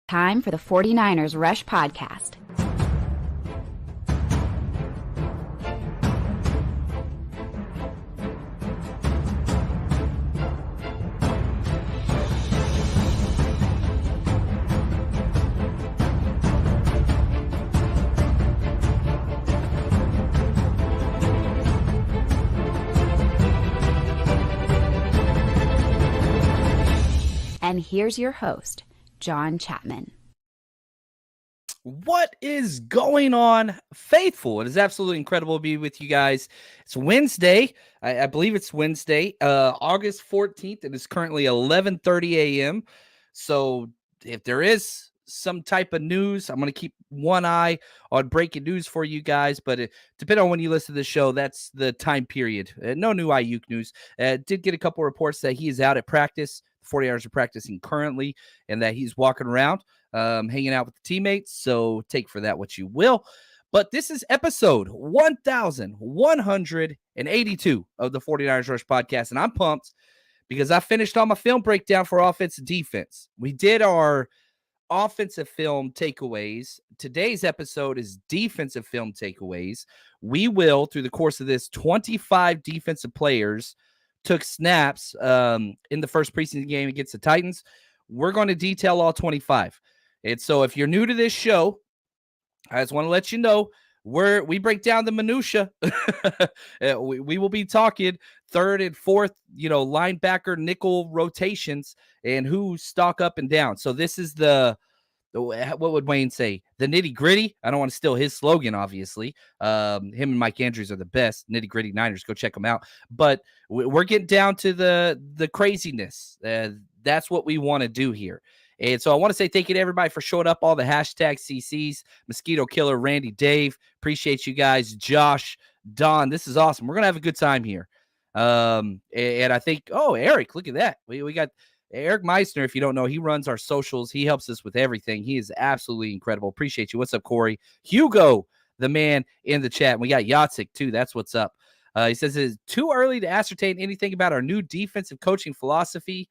Time for the 49ers Rush Podcast. And here's your host, John Chapman. What is going on, faithful? It is absolutely incredible to be with you guys. It's Wednesday. I believe it's Wednesday, August 14th. It is currently 11:30 a.m. So if there is some type of news, I'm going to keep one eye on breaking news for you guys. But depending on when you listen to the show, that's the time period. No new Ayuk news. Did get a couple reports that he is out at practice. 40 hours of practicing currently, and that he's walking around, hanging out with the teammates. So take for that what you will. But this is episode 1182 of the 49ers Rush Podcast, and I'm pumped because I finished all my film breakdown for offense and defense. We did our offensive film takeaways. Today's episode is defensive film takeaways. We will, through the course of this, 25 defensive players took snaps in the first preseason game against the Titans. We're going to detail all 25. And so if you're new to this show, I just want to let you know we break down the minutia. we will be talking third and fourth, linebacker nickel rotations and who stock up and down. So this is what would Wayne say? The nitty gritty. I don't want to steal his slogan, obviously. Him and Mike Andrews are the best. Nitty gritty Niners. Go check them out. But we're getting down to the craziness. That's what we want to do here. And so I want to say thank you to everybody for showing up. All the hashtag CCs, Mosquito Killer, Randy, Dave. Appreciate you guys. Josh, Don. This is awesome. We're going to have a good time here. And I think, Eric, look at that. We got Eric Meissner. If you don't know, he runs our socials. He helps us with everything. He is absolutely incredible. Appreciate you. What's up, Corey? Hugo, the man in the chat. We got Yatsik, too. That's what's up. He says it is too early to ascertain anything about our new defensive coaching philosophy.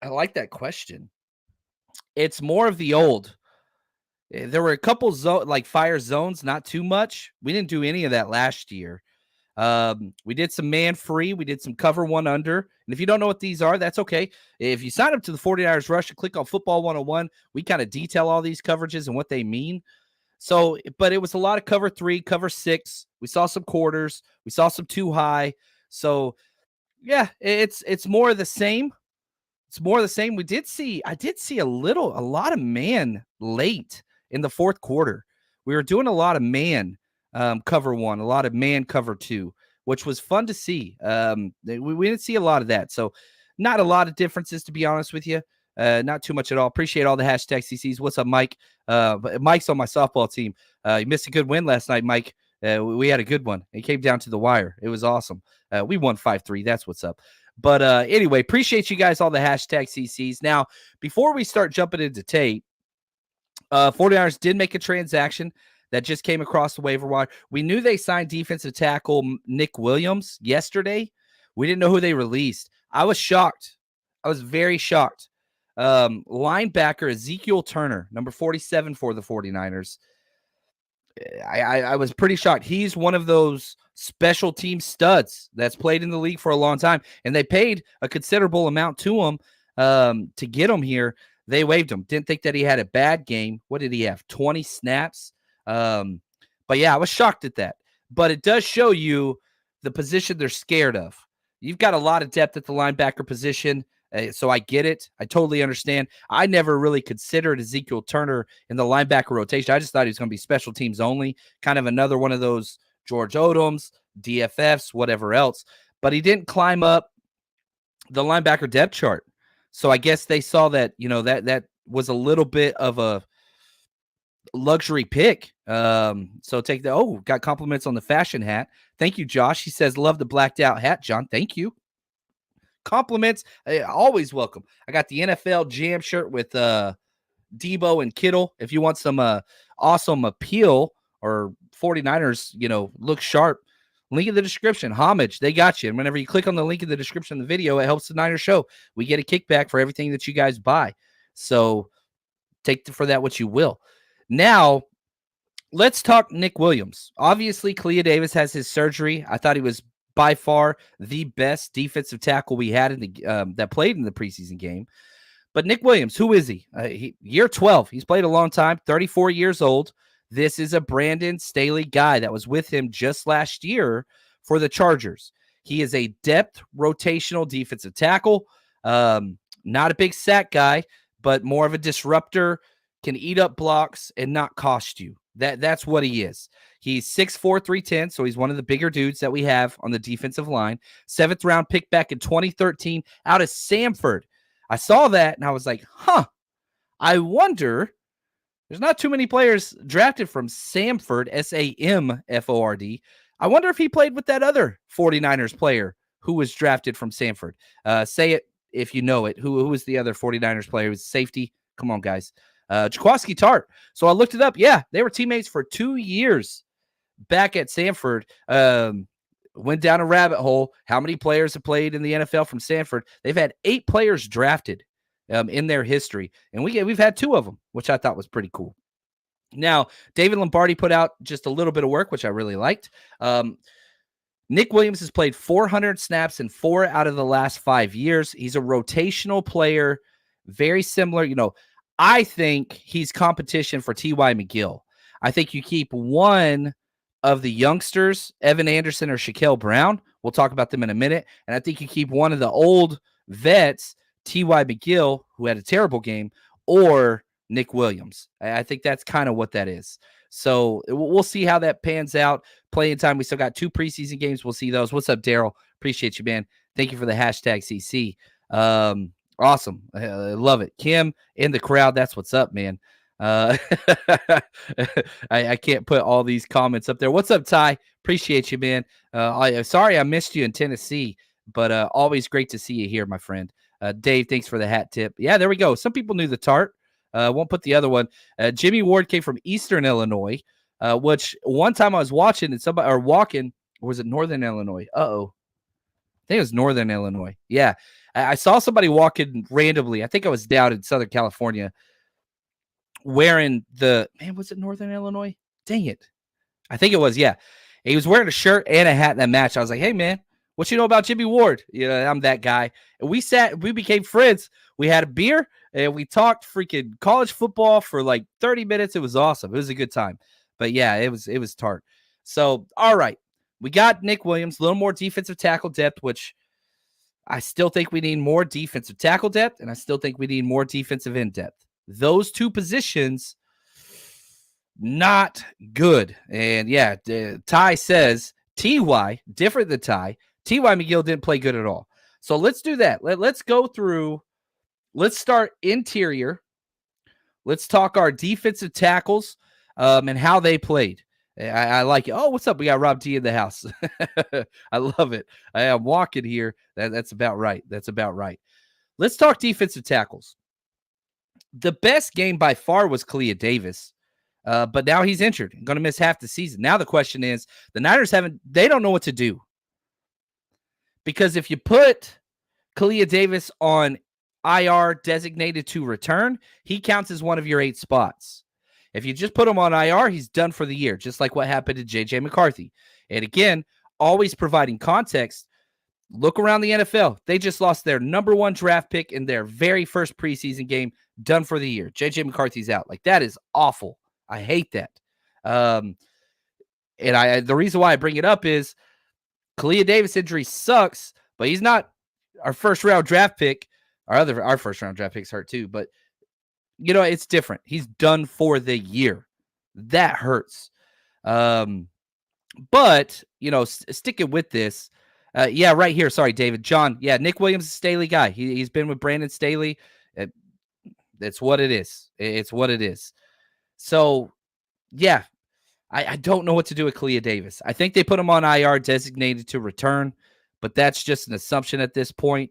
I like that question. It's more of the old. There were a couple fire zones, not too much. We didn't do any of that last year. We did some man free. We did some cover one under. And if you don't know what these are, that's okay. If you sign up to the 49ers Rush and click on Football 101, we kind of detail all these coverages and what they mean. So, but it was a lot of cover 3, cover 6. We saw some quarters. We saw some too high. So, yeah, it's more of the same. It's more of the same. I did see a lot of man late in the fourth quarter. We were doing a lot of man cover 1, a lot of man cover 2, which was fun to see. We didn't see a lot of that. So not a lot of differences, to be honest with you. Not too much at all. Appreciate all the hashtag CCs. What's up, Mike? Mike's on my softball team. You missed a good win last night, Mike. We had a good one. It came down to the wire. It was awesome. We won 5-3. That's what's up. But anyway, appreciate you guys, all the hashtag CCs. Now, before we start jumping into tape, 49ers did make a transaction that just came across the waiver wire. We knew they signed defensive tackle Nick Williams yesterday. We didn't know who they released. I was shocked. I was very shocked. Linebacker Ezekiel Turner, number 47 for the 49ers. I was pretty shocked. He's one of those special team studs that's played in the league for a long time, and they paid a considerable amount to him to get him here. They waived him. Didn't think that he had a bad game. What did he have? 20 snaps. But yeah, I was shocked at that. But it does show you the position they're scared of. You've got a lot of depth at the linebacker position. So I get it. I totally understand. I never really considered Ezekiel Turner in the linebacker rotation. I just thought he was going to be special teams only, kind of another one of those George Odoms, DFFs, whatever else. But he didn't climb up the linebacker depth chart. So I guess they saw that, that was a little bit of a luxury pick. So take got compliments on the fashion hat. Thank you, Josh. He says, love the blacked out hat, John. Thank you. Compliments, always welcome. I got the NFL Jam shirt with Debo and Kittle. If you want some awesome appeal or 49ers, look sharp, link in the description. Homage, they got you. And whenever you click on the link in the description of the video, it helps the Niners show. We get a kickback for everything that you guys buy. So Take for that what you will. Now, let's talk Nick Williams. Obviously, Kalia Davis has his surgery. I thought he was by far the best defensive tackle we had in the that played in the preseason game. But Nick Williams, who is he? Year 12. He's played a long time, 34 years old. This is a Brandon Staley guy that was with him just last year for the Chargers. He is a depth rotational defensive tackle. Not a big sack guy, but more of a disruptor, can eat up blocks and not cost you. That's what he is. He's 6'4", 310, so he's one of the bigger dudes that we have on the defensive line. 7th round pick back in 2013 out of Samford. I saw that, and I was like, I wonder, there's not too many players drafted from Samford, Samford. I wonder if he played with that other 49ers player who was drafted from Samford. Say it if you know it. Who was the other 49ers player? It was safety. Come on, guys. Jaquaski Tart. So I looked it up. Yeah, they were teammates for 2 years back at Samford. Went down a rabbit hole. How many players have played in the NFL from Samford? They've had 8 players drafted in their history, and we've had 2 of them, which I thought was pretty cool. Now, David Lombardi put out just a little bit of work, which I really liked. Nick Williams has played 400 snaps in 4 out of the last 5 years. He's a rotational player, very similar. I think he's competition for T.Y. McGill. I think you keep one of the youngsters, Evan Anderson or Shaquille Brown. We'll talk about them in a minute. And I think you keep one of the old vets, T.Y. McGill, who had a terrible game, or Nick Williams. I think that's kind of what that is. So we'll see how that pans out. Playing time, we still got 2 preseason games. We'll see those. What's up, Daryl? Appreciate you, man. Thank you for the hashtag CC. Awesome. I love it. Kim in the crowd. That's what's up, man. I can't put all these comments up there. What's up, Ty? Appreciate you, man. Sorry I missed you in Tennessee, but always great to see you here, my friend. Dave, thanks for the hat tip. Yeah, there we go. Some people knew the Tart. Won't put the other one. Jimmy Ward came from Eastern Illinois, which one time I was watching and somebody or walking, or was it Northern Illinois? I think it was Northern Illinois. Yeah. I saw somebody walking randomly. I think I was down in Southern California wearing was it Northern Illinois? Dang it. I think it was, yeah. He was wearing a shirt and a hat in that match. I was like, hey, man, what you know about Jimmy Ward? I'm that guy. And we became friends. We had a beer, and we talked freaking college football for like 30 minutes. It was awesome. It was a good time. But, yeah, it was Tart. So, all right. We got Nick Williams, a little more defensive tackle depth, which I still think we need more defensive tackle depth, and I still think we need more defensive end depth. Those 2 positions, not good. And, yeah, Ty says T.Y., different than Ty. T.Y. McGill didn't play good at all. So let's do that. Let's go through. Let's start interior. Let's talk our defensive tackles and how they played. I like it. Oh, what's up? We got Rob D in the house. I love it. I am walking here. That's about right. That's about right. Let's talk defensive tackles. The best game by far was Kalia Davis, but now he's injured. Going to miss half the season. Now the question is, the Niners they don't know what to do. Because if you put Kalia Davis on IR designated to return, he counts as one of your 8 spots. If you just put him on IR, he's done for the year, just like what happened to J.J. McCarthy. And again, always providing context. Look around the NFL. They just lost their number 1 draft pick in their very first preseason game, done for the year. J.J. McCarthy's out. Like, that is awful. I hate that. And the reason why I bring it up is Kalia Davis injury sucks, but he's not our first-round draft pick. Our first-round draft picks hurt too, but it's different. He's done for the year. That hurts. But, sticking with this, yeah, right here. Sorry, David. John, yeah, Nick Williams is a Staley guy. He's been with Brandon Staley. That's what it is. It's what it is. So, yeah, I don't know what to do with Kalia Davis. I think they put him on IR designated to return, but that's just an assumption at this point.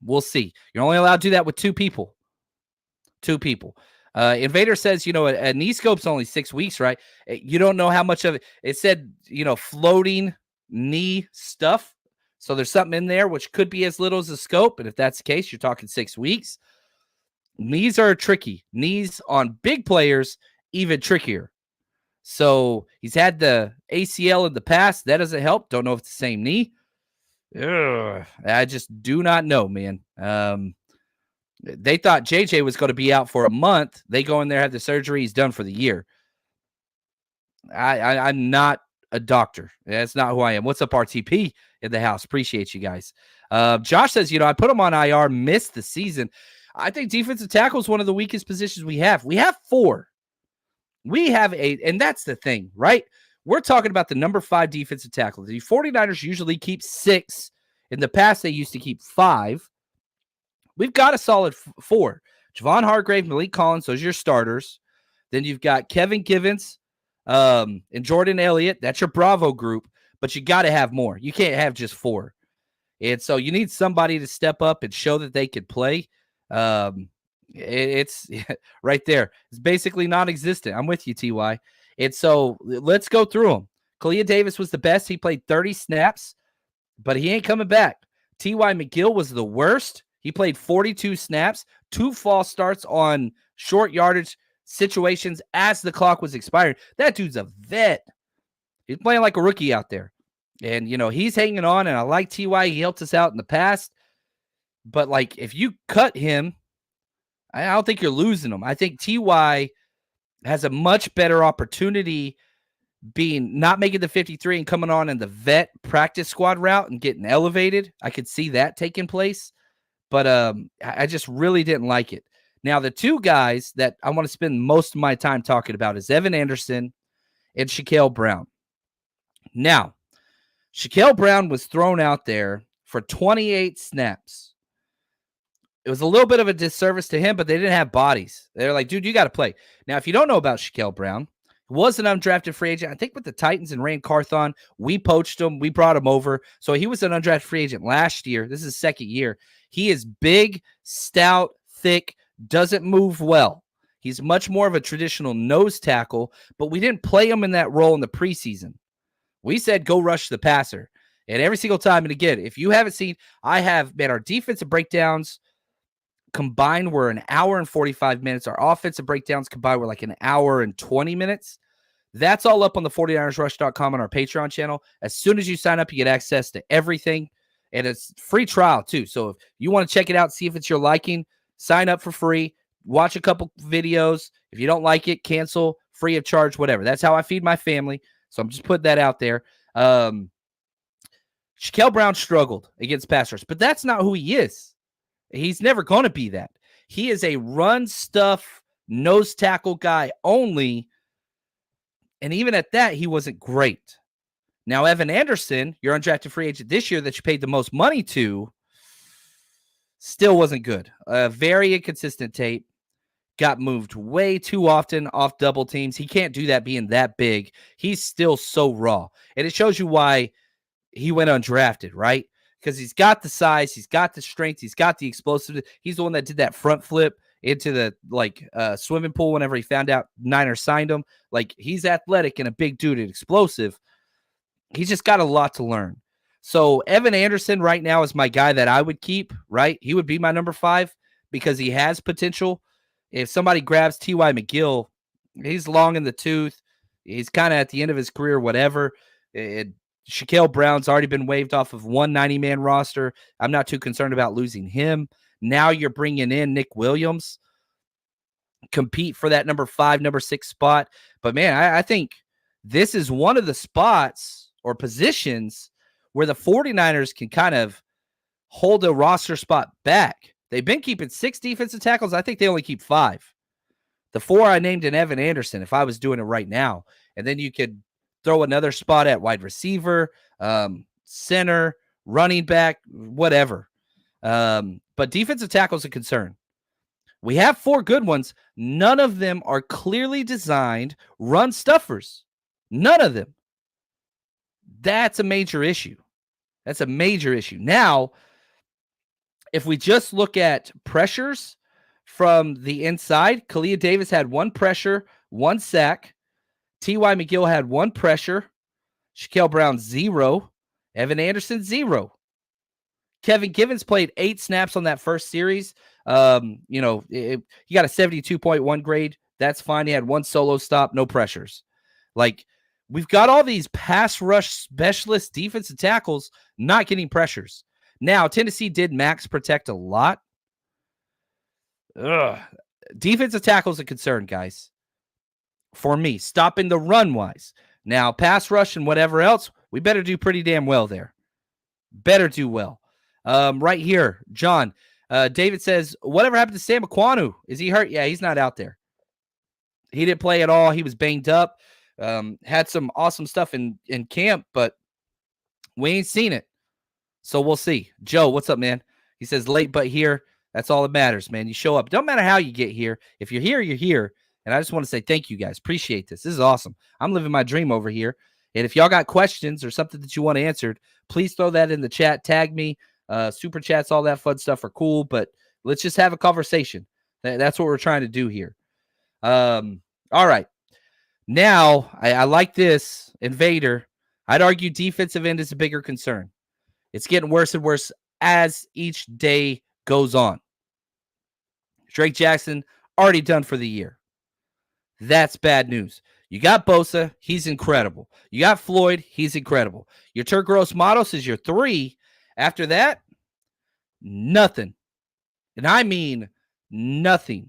We'll see. You're only allowed to do that with 2 people. 2 people. Invader says, a knee scope's only 6 weeks, right? You don't know how much of it. It said, floating knee stuff. So there's something in there which could be as little as a scope. And if that's the case, you're talking 6 weeks. Knees are tricky. Knees on big players, even trickier. So he's had the ACL in the past. That doesn't help. Don't know if it's the same knee. Ugh, I just do not know, man. They thought JJ was going to be out for a month. They go in there, have the surgery. He's done for the year. I'm not a doctor. That's not who I am. What's up, RTP in the house? Appreciate you guys. Josh says, I put him on IR, missed the season. I think defensive tackle is one of the weakest positions we have. We have 4. We have 8, and that's the thing, right? We're talking about the number 5 defensive tackle. The 49ers usually keep 6. In the past, they used to keep 5. We've got a solid 4. Javon Hargrave, Malik Collins, those are your starters. Then you've got Kevin Givens and Jordan Elliott. That's your Bravo group, but you got to have more. You can't have just 4. And so you need somebody to step up and show that they could play. It's right there. It's basically non-existent. I'm with you, TY. And so let's go through them. Kalia Davis was the best. He played 30 snaps, but he ain't coming back. T.Y. McGill was the worst. He played 42 snaps, 2 false starts on short yardage situations as the clock was expiring. That dude's a vet. He's playing like a rookie out there. And, he's hanging on, and I like T.Y. He helped us out in the past. But, if you cut him, I don't think you're losing him. I think T.Y. has a much better opportunity not making the 53 and coming on in the vet practice squad route and getting elevated. I could see that taking place. But I just really didn't like it. Now, the 2 guys that I want to spend most of my time talking about is Evan Anderson and Shaquille Brown. Now, Shaquille Brown was thrown out there for 28 snaps. It was a little bit of a disservice to him, but they didn't have bodies. They're like, dude, you got to play. Now, if you don't know about Shaquille Brown, he was an undrafted free agent. I think with the Titans and Rand Carthon, we poached him. We brought him over. So he was an undrafted free agent last year. This is his second year. He is big, stout, thick, doesn't move well. He's much more of a traditional nose tackle, but we didn't play him in that role in the preseason. We said go rush the passer. And every single time, and again, if you haven't seen, I have, our defensive breakdowns combined were an hour and 45 minutes. Our offensive breakdowns combined were like an hour and 20 minutes. That's all up on the 49ersrush.com on our Patreon channel. As soon as you sign up, you get access to everything. And it's free trial too. So if you want to check it out, see if it's your liking, sign up for free, watch a couple videos. If you don't like it, cancel, free of charge, whatever. That's how I feed my family. So I'm just putting that out there. Shaquille Brown struggled against pass rush, but that's not who he is. He's never going to be that. He is a run stuff, nose tackle guy only. And even at that, he wasn't great. Now, Evan Anderson, your undrafted free agent this year that you paid the most money to, still wasn't good. Very inconsistent tape. Got moved way too often off double teams. He can't do that being that big. He's still so raw. And it shows you why he went undrafted, right? Because he's got the size, he's got the strength, he's got the explosiveness. He's the one that did that front flip into the swimming pool whenever he found out Niners signed him. He's athletic and a big dude and explosive. He's just got a lot to learn. So Evan Anderson right now is my guy that I would keep, right? He would be my number 5 because he has potential. If somebody grabs T.Y. McGill, he's long in the tooth. He's kind of at the end of his career, whatever. Shaquille Brown's already been waived off of one 90-man roster. I'm not too concerned about losing him. Now you're bringing in Nick Williams, compete for that number 5, number 6 spot. But, man, I think this is one of the spots or positions where the 49ers can kind of hold a roster spot back. They've been keeping 6 defensive tackles. I think they only keep 5. The 4 I named in Evan Anderson if I was doing it right now. And then you could throw another spot at wide receiver, center, running back, whatever. But defensive tackle is a concern. We have 4 good ones. None of them are clearly designed run stuffers. None of them. That's a major issue. That's a major issue. Now, if we just look at pressures from the inside, Kalia Davis had 1 pressure, 1 sack. T.Y. McGill had 1 pressure. Shaquille Brown, 0. Evan Anderson, 0. Kevin Givens played 8 snaps on that first series. He got a 72.1 grade. That's fine. He had 1 solo stop, no pressures. Like, we've got all these pass rush specialist defensive tackles not getting pressures. Now, Tennessee did max protect a lot. Defensive tackle is a concern, guys. For me, stopping the run wise. Now, pass rush and whatever else, we better do pretty damn well there. Better do well. Right here, John. David says, whatever happened to Sam Aquanu? Is he hurt? Yeah, he's not out there. He didn't play at all. He was banged up. Had some awesome stuff in camp, but we ain't seen it. So we'll see. Joe, what's up, man? He says, late but here. That's all that matters, man. You show up. Don't matter how you get here. If you're here, you're here. And I just want to say thank you, guys. Appreciate this. This is awesome. I'm living my dream over here. And if y'all got questions or something that you want answered, please throw that in the chat. Tag me. Super chats, all that fun stuff are cool, but let's just have a conversation. That's what we're trying to do here. All right. Now, I like this. Invader. I'd argue defensive end is a bigger concern. It's getting worse and worse as each day goes on. Drake Jackson already done for the year. That's bad news. You got Bosa. He's incredible. You got Floyd. He's incredible. Your Turgros Matos is your 3. After that, nothing. And I mean nothing.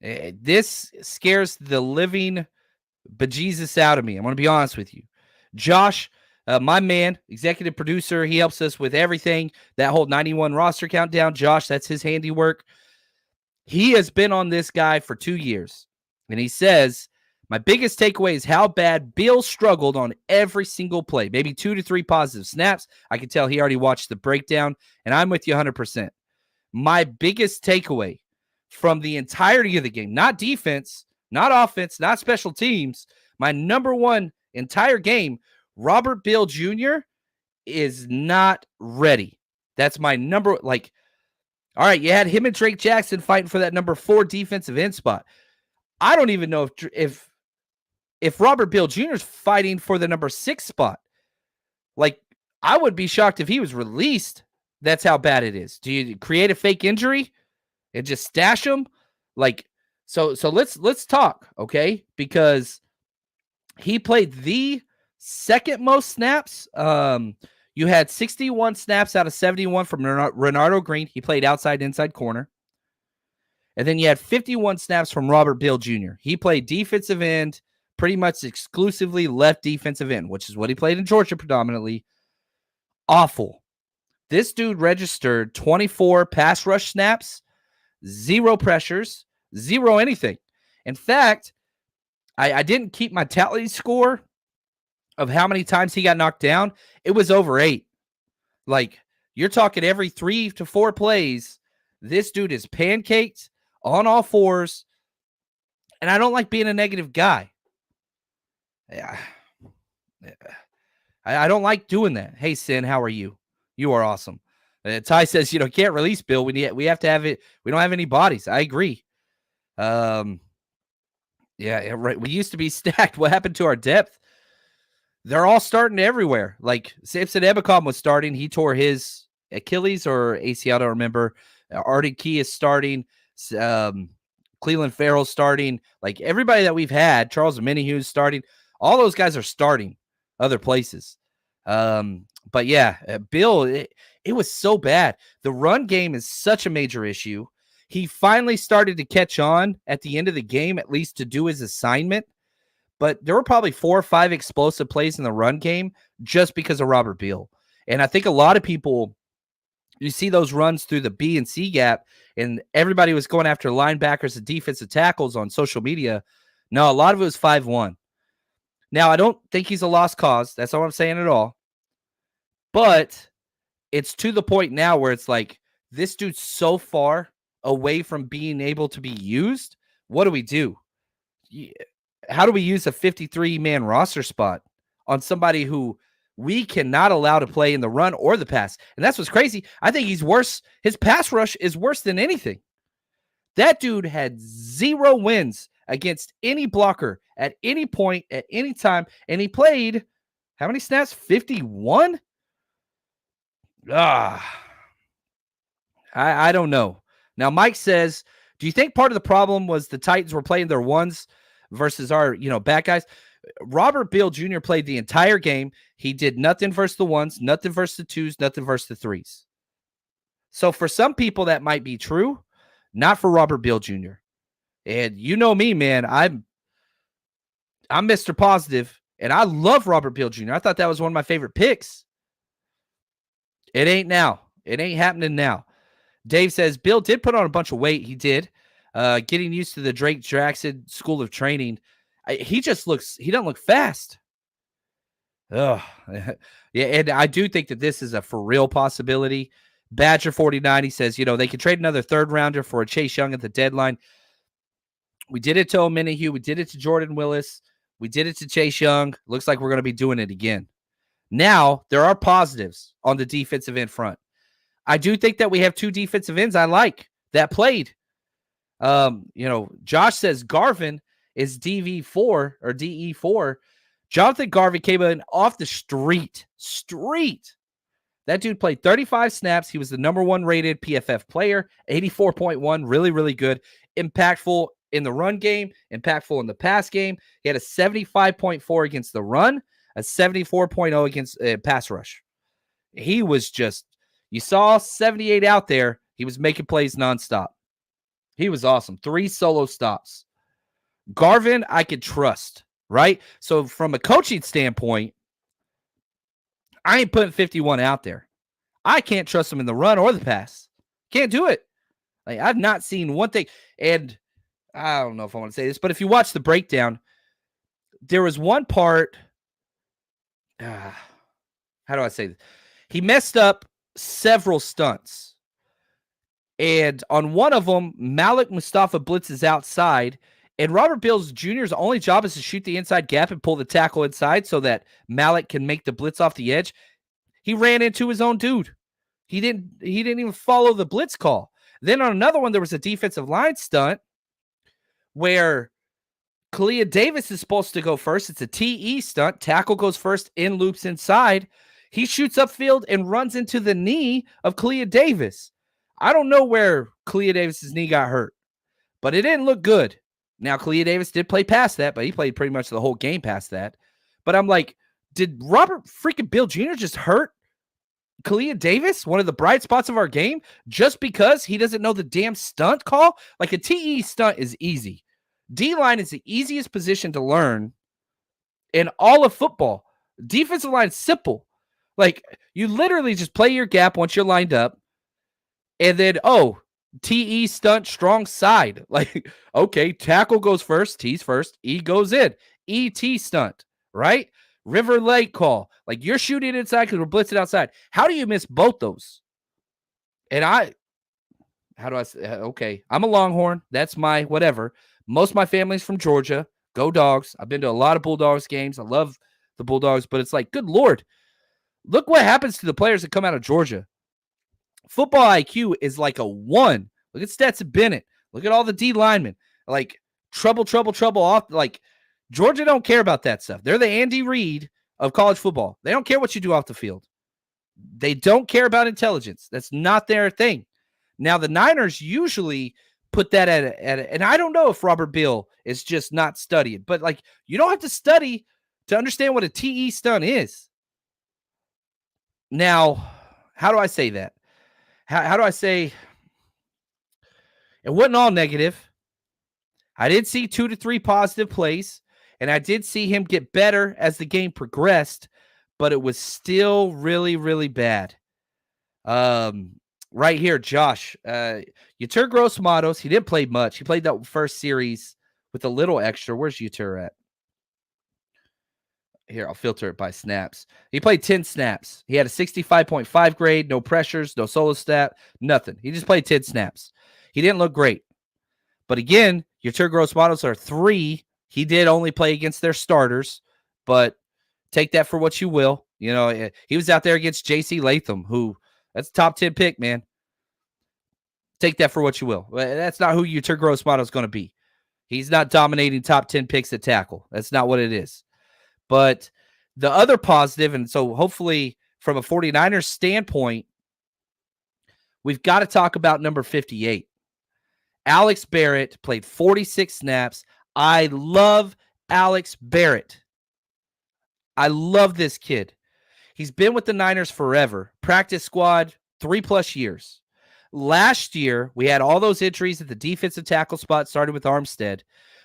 This scares the living bejesus out of me. I'm going to be honest with you. Josh, my man, executive producer, he helps us with everything. That whole 91 roster countdown. Josh, that's his handiwork. He has been on this guy for 2 years. And he says, my biggest takeaway is how bad Bill struggled on every single play. Maybe 2 to 3 positive snaps. I can tell he already watched the breakdown, and I'm with you 100%. My biggest takeaway from the entirety of the game, not defense, not offense, not special teams, my number one entire game, Robert Bill Jr. is not ready. That's my number, all right, you had him and Drake Jackson fighting for that number 4 defensive end spot. I don't even know if Robert Bill Jr. is fighting for the number 6 spot. I would be shocked if he was released. That's how bad it is. Do you create a fake injury and just stash him? So let's talk, okay? Because he played the second most snaps. You had 61 snaps out of 71 from Renardo Green. He played outside, inside corner. And then you had 51 snaps from Robert Bill Jr. He played defensive end, pretty much exclusively left defensive end, which is what he played in Georgia predominantly. Awful. This dude registered 24 pass rush snaps, 0 pressures, 0 anything. In fact, I didn't keep my tally score of how many times he got knocked down. It was over 8. You're talking every 3 to 4 plays, this dude is pancaked on all 4s, and I don't like being a negative guy. Yeah, I don't like doing that. Hey, Sin, how are you? You are awesome. Ty says, can't release Bill. We have to have it. We don't have any bodies. I agree. Yeah, right. We used to be stacked. What happened to our depth? They're all starting everywhere. Samson Ebicom was starting. He tore his Achilles or ACL, I don't remember. Artie Key is starting. Cleveland Farrell's starting. Everybody that we've had, Charles Minihue's starting. All those guys are starting other places. But yeah, Bill, it was so bad. The run game is such a major issue. He finally started to catch on at the end of the game, at least to do his assignment. But there were probably 4 or 5 explosive plays in the run game just because of Robert Beal. And I think a lot of people, you see those runs through the B and C gap, and everybody was going after linebackers and defensive tackles on social media. No, a lot of it was 5-1. Now, I don't think he's a lost cause. That's not what I'm saying at all. But it's to the point now where it's this dude's so far away from being able to be used. What do we do? How do we use a 53-man roster spot on somebody who we cannot allow to play in the run or the pass? And that's what's crazy. I think he's worse. His pass rush is worse than anything. That dude had 0 wins against any blocker at any point, at any time. And he played, how many snaps? 51? I don't know. Now, Mike says, do you think part of the problem was the Titans were playing their ones versus our, back guys? Robert Beal Jr. played the entire game. He did nothing versus the ones, nothing versus the twos, nothing versus the threes. So for some people, that might be true. Not for Robert Beal Jr. And you know me, man. I'm Mr. Positive, and I love Robert Beal Jr. I thought that was one of my favorite picks. It ain't now. It ain't happening now. Dave says, Bill did put on a bunch of weight. He did. Getting used to the Drake Jackson school of training. He doesn't look fast. Ugh. Yeah, and I do think that this is a for real possibility. Badger 49, he says, they could trade another third rounder for a Chase Young at the deadline. We did it to Omenihu. We did it to Jordan Willis. We did it to Chase Young. Looks like we're going to be doing it again. Now, there are positives on the defensive end front. I do think that we have two defensive ends I like that played. Josh says Garvin is DV4 or DE4. Jonathan Garvin came in off the street. That dude played 35 snaps. He was the number one rated PFF player, 84.1, really, really good. Impactful in the run game, impactful in the pass game. He had a 75.4 against the run, a 74.0 against pass rush. He was just, you saw 78 out there. He was making plays nonstop. He was awesome. 3 solo stops. Garvin, I could trust, right? So from a coaching standpoint, I ain't putting 51 out there. I can't trust him in the run or the pass. Can't do it. Like, I've not seen one thing. And I don't know if I want to say this, but if you watch the breakdown, there was one part. How do I say this? He messed up several stunts. And on one of them, Malik Mustafa blitzes outside. And Robert Beal Jr.'s only job is to shoot the inside gap and pull the tackle inside so that Malik can make the blitz off the edge. He ran into his own dude. He didn't even follow the blitz call. Then on another one, there was a defensive line stunt where Kalia Davis is supposed to go first. It's a TE stunt. Tackle goes first, in loops inside. He shoots upfield and runs into the knee of Kalia Davis. I don't know where Kalia Davis's knee got hurt, but it didn't look good. Now, Kalia Davis did play past that, but he played pretty much the whole game past that. But I'm like, did Robert freaking Beal Jr. just hurt Kalia Davis, one of the bright spots of our game, just because he doesn't know the damn stunt call? Like, a TE stunt is easy. D-line is the easiest position to learn in all of football. Defensive line is simple. Like, you literally just play your gap once you're lined up, and then, TE stunt strong side. Like, okay, tackle goes first, T's first, E goes in. ET stunt, right? River Lake call. Like, you're shooting inside because we're blitzing outside. How do you miss both those? And okay, I'm a Longhorn. That's my whatever. Most of my family's from Georgia. Go Dogs. I've been to a lot of Bulldogs games. I love the Bulldogs, but it's like, good Lord. Look what happens to the players that come out of Georgia. Football IQ is like a 1. Look at Stetson Bennett. Look at all the D linemen. Like, trouble off. Like, Georgia don't care about that stuff. They're the Andy Reid of college football. They don't care what you do off the field. They don't care about intelligence. That's not their thing. Now, the Niners usually put that at and I don't know if Robert Beal is just not studying, but like, you don't have to study to understand what a TE stunt is. Now, how do I say that? How do I say it wasn't all negative? I did see 2 to 3 positive plays, and I did see him get better as the game progressed, but it was still really, really bad. Right here, Josh. Yetur Gross-Matos, he didn't play much. He played that first series with a little extra. Where's Yetur at? Here, I'll filter it by snaps. He played 10 snaps. He had a 65.5 grade, no pressures, no solo stat, nothing. He just played 10 snaps. He didn't look great. But again, Yetur Gross-Matos are 3. He did only play against their starters, but take that for what you will. You know, he was out there against J.C. Latham, who, that's a top 10 pick, man. Take that for what you will. That's not who Yetur Gross-Matos is going to be. He's not dominating top 10 picks at tackle. That's not what it is. But the other positive, and so hopefully from a 49ers standpoint, we've got to talk about number 58. Alex Barrett played 46 snaps. I love Alex Barrett. I love this kid. He's been with the Niners forever. Practice squad, 3+ years. Last year, we had all those injuries at the defensive tackle spot, started with Armstead.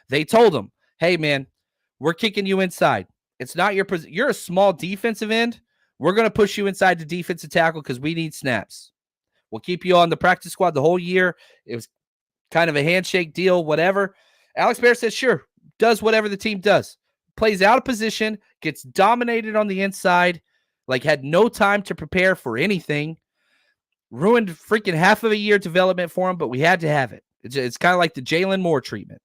They told him, hey, man, we're kicking you inside. It's not your position. You're a small defensive end. We're going to push you inside the defensive tackle because we need snaps. We'll keep you on the practice squad the whole year. It was kind of a handshake deal, whatever. Alex Barrett says, sure, does whatever the team does. Plays out of position, gets dominated on the inside, like had no time to prepare for anything. Ruined freaking half of a year development for him, but we had to have it. It's kind of like the Jalen Moore treatment.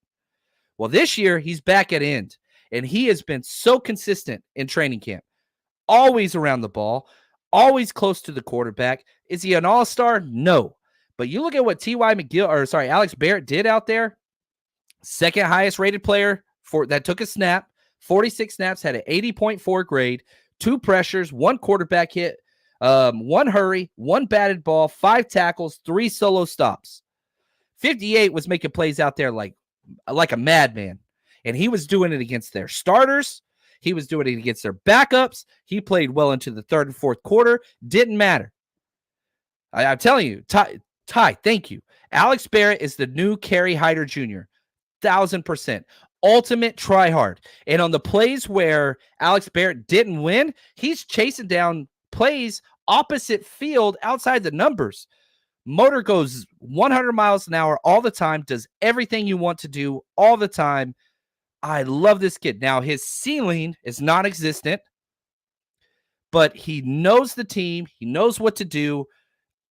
Well, this year, he's back at end, and he has been so consistent in training camp. Always around the ball, always close to the quarterback. Is he an all-star? No. But you look at what Alex Barrett did out there. Second highest rated player that took a snap, 46 snaps, had an 80.4 grade, 2 pressures, 1 quarterback hit, 1 hurry, 1 batted ball, 5 tackles, 3 solo stops. 58 was making plays out there like a madman. And he was doing it against their starters. He was doing it against their backups. He played well into the 3rd and 4th quarter. Didn't matter. I'm telling you, Ty, thank you. Alex Barrett is the new Kerry Hyder Jr. 1,000%. Ultimate try hard. And on the plays where Alex Barrett didn't win, he's chasing down plays opposite field outside the numbers. Motor goes 100 miles an hour all the time, does everything you want to do all the time. I love this kid. Now, his ceiling is non-existent, but he knows the team. He knows what to do.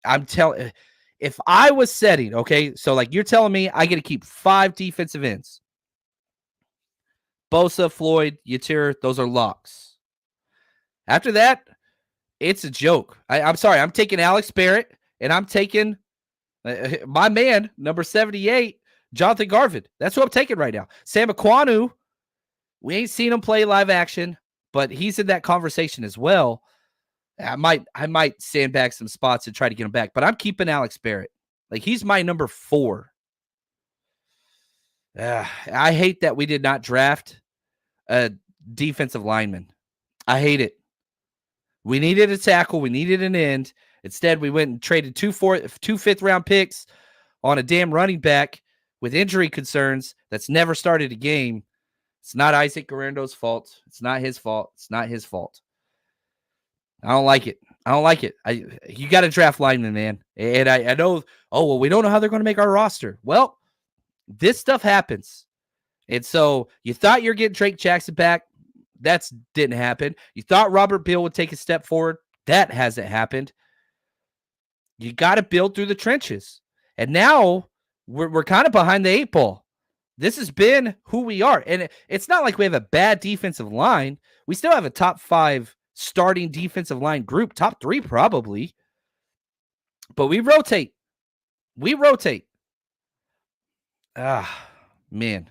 I'm telling, if I was setting, okay, so like you're telling me I get to keep 5 defensive ends. Bosa, Floyd, Yatir, those are locks. After that, it's a joke. I'm sorry. I'm taking Alex Barrett, and I'm taking my man, number 78, Jonathan Garvin. That's who I'm taking right now. Sam Aquanu, we ain't seen him play live action, but he's in that conversation as well. I might sandbag some spots and try to get him back, but I'm keeping Alex Barrett. Like, he's my number 4. I hate that we did not draft a defensive lineman. I hate it. We needed a tackle. We needed an end. Instead, we went and traded 2 fifth-round picks on a damn running back with injury concerns that's never started a game. It's not Isaac Guerendo's fault. It's not his fault. It's not his fault. I don't like it. You got to draft linemen, man. And I know, we don't know how they're going to make our roster. Well, this stuff happens. And so you thought you're getting Drake Jackson back. That didn't happen. You thought Robert Beal would take a step forward. That hasn't happened. You got to build through the trenches. And now we're kind of behind the 8 ball. This has been who we are. And it's not like we have a bad defensive line. We still have a top 5 starting defensive line group, top 3 probably. But we rotate. Man.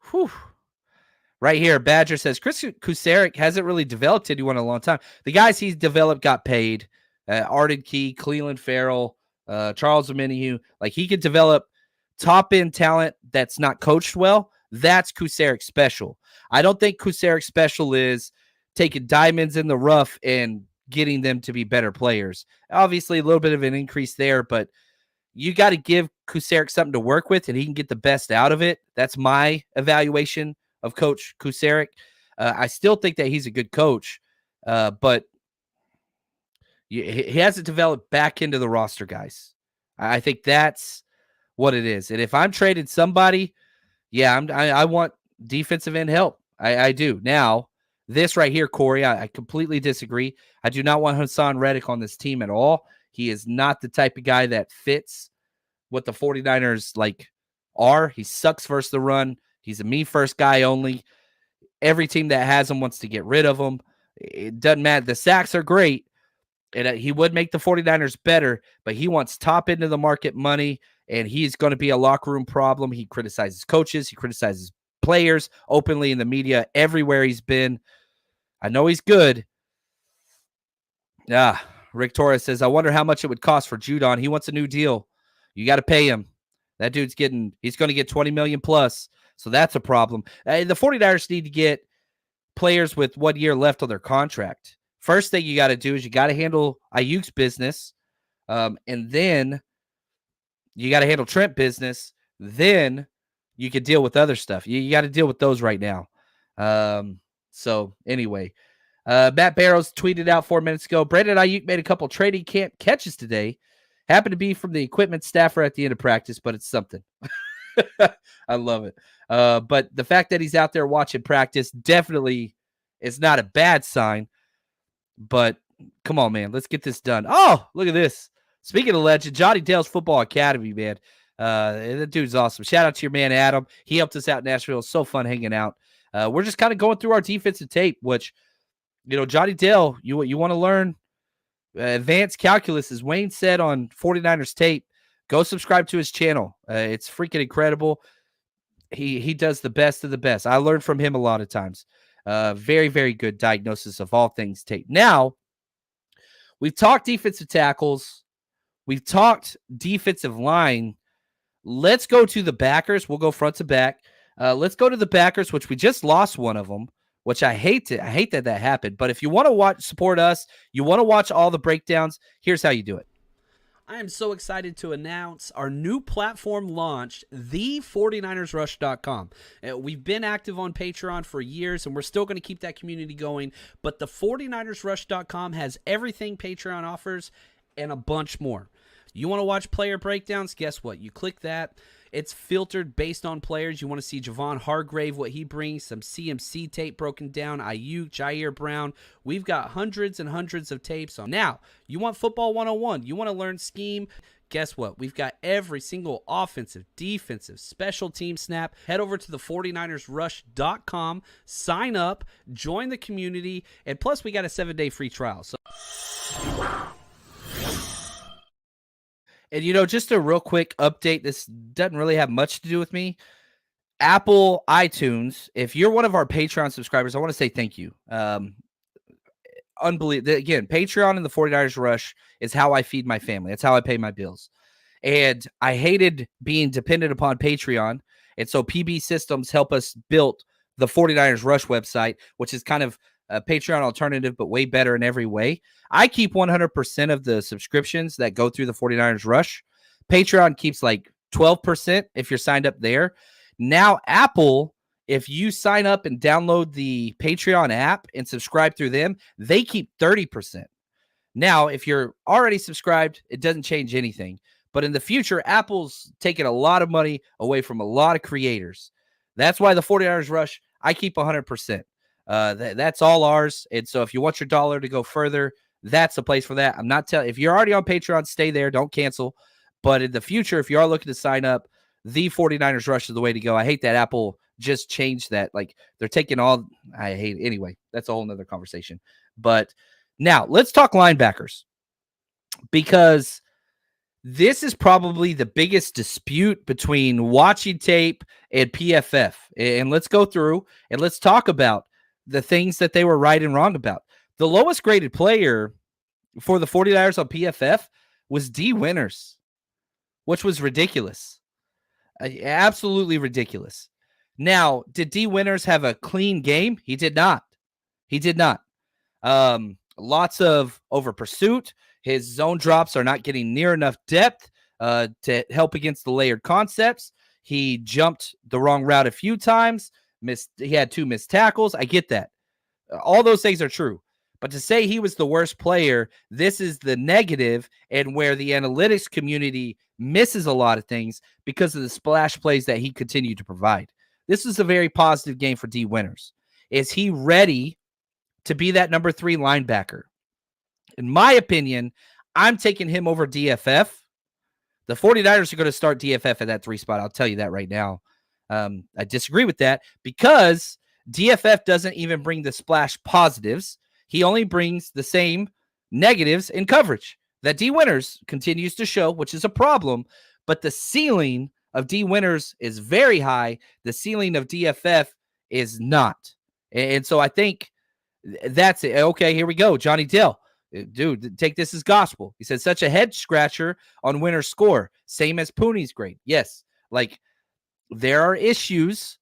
Whew. Right here, Badger says, Chris Kusarek hasn't really developed anyone in a long time. The guys he's developed got paid. Arden Key, Cleveland Farrell, Charles Omenihu. Like, he could develop top-end talent that's not coached well. That's Kusarek special. I don't think Kusarek special is taking diamonds in the rough and getting them to be better players. Obviously, a little bit of an increase there, but you got to give Kusarek something to work with, and he can get the best out of it. That's my evaluation of Coach Kusarek. I still think that he's a good coach, but he hasn't developed back into the roster, guys. I think that's what it is. And if I'm trading somebody, I want defensive end help. I do. Now, this right here, Corey, I completely disagree. I do not want Hassan Reddick on this team at all. He is not the type of guy that fits what the 49ers are. He sucks versus the run. He's a me-first guy only. Every team that has him wants to get rid of him. It doesn't matter. The sacks are great, and he would make the 49ers better, but he wants top end of the market money, and he's going to be a locker room problem. He criticizes coaches. He criticizes players openly in the media everywhere he's been. I know he's good. Rick Torres says, I wonder how much it would cost for Judon. He wants a new deal. You got to pay him. That dude's he's going to get $20 million plus. So that's a problem. The 49ers need to get players with 1 year left on their contract. First thing you got to do is you got to handle Ayuk's business. And then you got to handle Trent business. Then you could deal with other stuff. You got to deal with those right now. So anyway, Matt Barrows tweeted out 4 minutes ago, Brandon Ayuk made a couple training camp catches today. Happened to be from the equipment staffer at the end of practice, but it's something. I love it. But the fact that he's out there watching practice definitely is not a bad sign. But come on, man. Let's get this done. Oh, look at this. Speaking of legend, Johnny Dale's Football Academy, man. That dude's awesome. Shout out to your man, Adam. He helped us out in Nashville. It's so fun hanging out. We're just kind of going through our defensive tape, which, Johnny Dale, you want to learn advanced calculus, as Wayne said on 49ers tape. Go subscribe to his channel. It's freaking incredible. He does the best of the best. I learned from him a lot of times. Very, very good diagnosis of all things tape. Now, we've talked defensive tackles. We've talked defensive line. Let's go to the backers. We'll go front to back. Let's go to the backers, which we just lost one of them, which I hate that happened. But if you want to support us, you want to watch all the breakdowns, here's how you do it. I am so excited to announce our new platform launched, the49ersrush.com. We've been active on Patreon for years, and we're still going to keep that community going. But the 49ersrush.com has everything Patreon offers and a bunch more. You want to watch player breakdowns? Guess what? You click that. It's filtered based on players. You want to see Javon Hargrave, what he brings, some CMC tape broken down, Ayuk, Jair Brown. We've got hundreds and hundreds of tapes on. Now, you want football 101. You want to learn scheme. Guess what? We've got every single offensive, defensive, special team snap. Head over to the 49ersrush.com, sign up, join the community, and plus we got a 7-day free trial. So. And, just a real quick update. This doesn't really have much to do with me. Apple iTunes, if you're one of our Patreon subscribers, I want to say thank you. Unbelievable. Again, Patreon and the 49ers Rush is how I feed my family. That's how I pay my bills. And I hated being dependent upon Patreon. And so PB Systems help us build the 49ers Rush website, which is kind of a Patreon alternative, but way better in every way. I keep 100% of the subscriptions that go through the 49ers Rush. Patreon keeps like 12% if you're signed up there. Now, Apple, if you sign up and download the Patreon app and subscribe through them, they keep 30%. Now, if you're already subscribed, it doesn't change anything. But in the future, Apple's taking a lot of money away from a lot of creators. That's why the 49ers Rush, I keep 100%. That's all ours. And so if you want your dollar to go further, that's the place for that. I'm not telling, if you're already on Patreon, stay there. Don't cancel. But in the future, if you are looking to sign up, the 49ers Rush is the way to go. I hate that Apple just changed that. Like, they're taking all, I hate it. Anyway, that's a whole nother conversation. But now let's talk linebackers, because this is probably the biggest dispute between watching tape and PFF. And let's go through and let's talk about the things that they were right and wrong about. The lowest graded player for the 49ers on PFF was D. Winters, which was ridiculous. Absolutely ridiculous. Now, did D. Winters have a clean game? He did not. He did not. Lots of over pursuit. His zone drops are not getting near enough depth to help against the layered concepts. He jumped the wrong route a few times. He had 2 missed tackles. I get that. All those things are true. But to say he was the worst player, this is the negative, and where the analytics community misses a lot of things because of the splash plays that he continued to provide. This is a very positive game for D. Winters. Is he ready to be that number 3 linebacker? In my opinion, I'm taking him over DFF. The 49ers are going to start DFF at that 3 spot. I'll tell you that right now. I disagree with that because DFF doesn't even bring the splash positives. He only brings the same negatives in coverage that D. Winters continues to show, which is a problem. But the ceiling of D. Winters is very high. The ceiling of DFF is not. And so I think that's it. Okay, here we go. Johnny Dale. Dude, take this as gospel. He said, such a head scratcher on winner score. Same as Pooney's grade. Yes. Like, there are issues.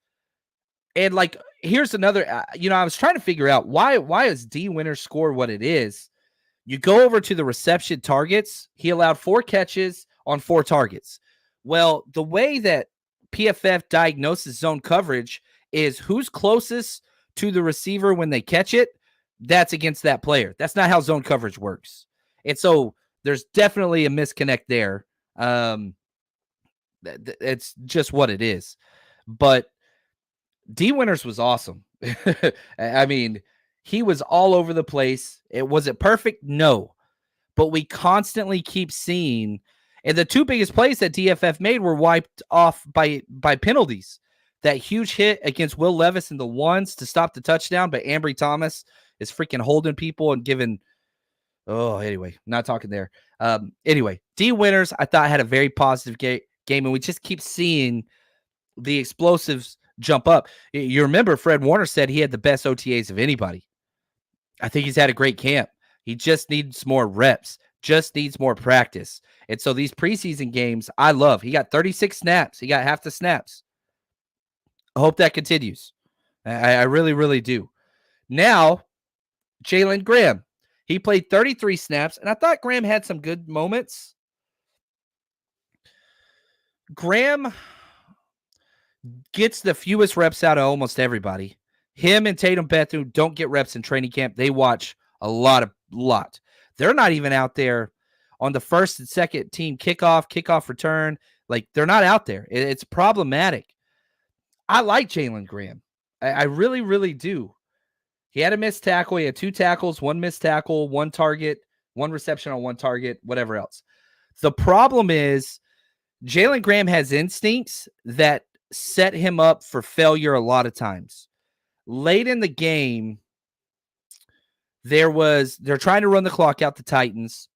And like, here's another, I was trying to figure out why is D winner score what it is. You go over to the reception targets. He allowed 4 catches on 4 targets. Well, the way that PFF diagnoses zone coverage is who's closest to the receiver when they catch it. That's against that player. That's not how zone coverage works. And so there's definitely a misconnect there. It's just what it is. But D Winters was awesome. I mean, he was all over the place. Was it perfect? No. But we constantly keep seeing, and the 2 biggest plays that DFF made were wiped off by penalties. That huge hit against Will Levis in the ones to stop the touchdown, but Ambry Thomas is freaking holding people and giving. Anyway, not talking there. Anyway, D Winters, I thought had a very positive game, and we just keep seeing the explosives jump up. You remember Fred Warner said he had the best OTAs of anybody. I think he's had a great camp. He just needs more reps, just needs more practice. And so these preseason games, I love. He got 36 snaps. He got half the snaps. I hope that continues. I really, really do. Now, Jalen Graham. He played 33 snaps, and I thought Graham had some good moments. Graham gets the fewest reps out of almost everybody. Him and Tatum Bethune don't get reps in training camp. They watch a lot. They're not even out there on the first and second team kickoff return. Like, they're not out there. It's problematic. I like Jalen Graham. I really, really do. He had a missed tackle. He had 2 tackles, 1 missed tackle, 1 target, 1 reception on 1 target, whatever else. The problem is Jalen Graham has instincts that set him up for failure a lot of times. Late in the game, they're trying to run the clock out, the Titans,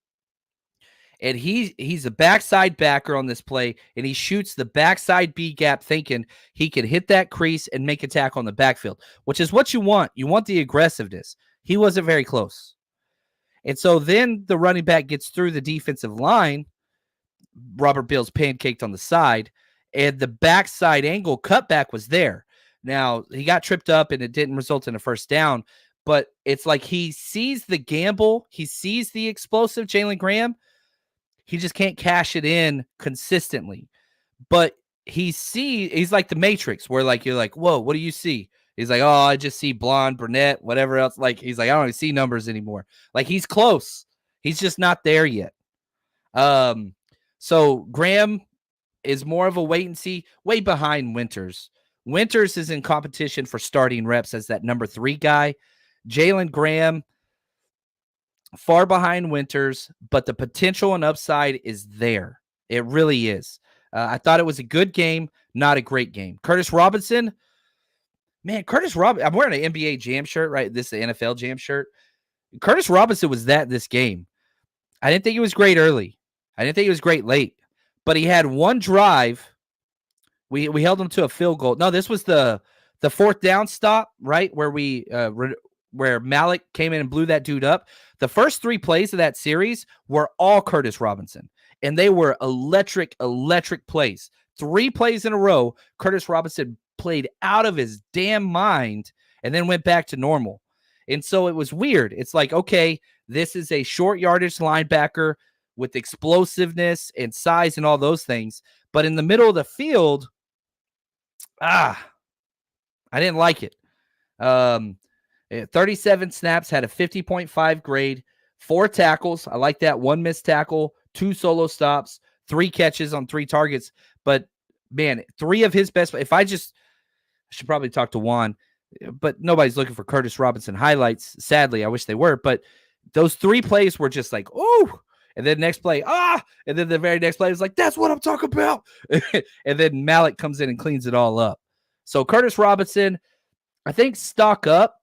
and he's a backside backer on this play, and he shoots the backside B gap thinking he can hit that crease and make a tackle on the backfield, which is what you want. You want the aggressiveness. He wasn't very close. And so then the running back gets through the defensive line. Robert Bill's pancaked on the side, and the backside angle cutback was there. Now, he got tripped up, and it didn't result in a first down, but it's like he sees the gamble. He sees the explosive Jalen Graham. He just can't cash it in consistently. But he's like the Matrix, where like you're like, whoa, what do you see? He's like, oh, I just see blonde, brunette, whatever else. Like, he's like, I don't even see numbers anymore. Like, he's close. He's just not there yet. So Graham is more of a wait and see, way behind Winters. Winters is in competition for starting reps as that number 3 guy. Jalen Graham, far behind Winters, but the potential and upside is there. It really is. I thought it was a good game, not a great game. Curtis Robinson, I'm wearing an NBA Jam shirt, right? This is the NFL Jam shirt. Curtis Robinson was this game. I didn't think he was great early. I didn't think he was great late. But he had 1 drive. We held him to a field goal. No, this was the 4th down stop, right? Where Malik came in and blew that dude up. The first 3 plays of that series were all Curtis Robinson, and they were electric plays. 3 plays in a row, Curtis Robinson played out of his damn mind and then went back to normal. And so it was weird. It's like, okay, this is a short yardage linebacker with explosiveness and size and all those things. But in the middle of the field, I didn't like it. 37 snaps, had a 50.5 grade, 4 tackles. I like that. 1 missed tackle, 2 solo stops, 3 catches on 3 targets. But man, 3 of his best. I should probably talk to Juan, but nobody's looking for Curtis Robinson highlights. Sadly, I wish they were. But those 3 plays were just like, ooh. And then next play, and then the very next play was like, that's what I'm talking about. And then Malik comes in and cleans it all up. So Curtis Robinson, I think stock up.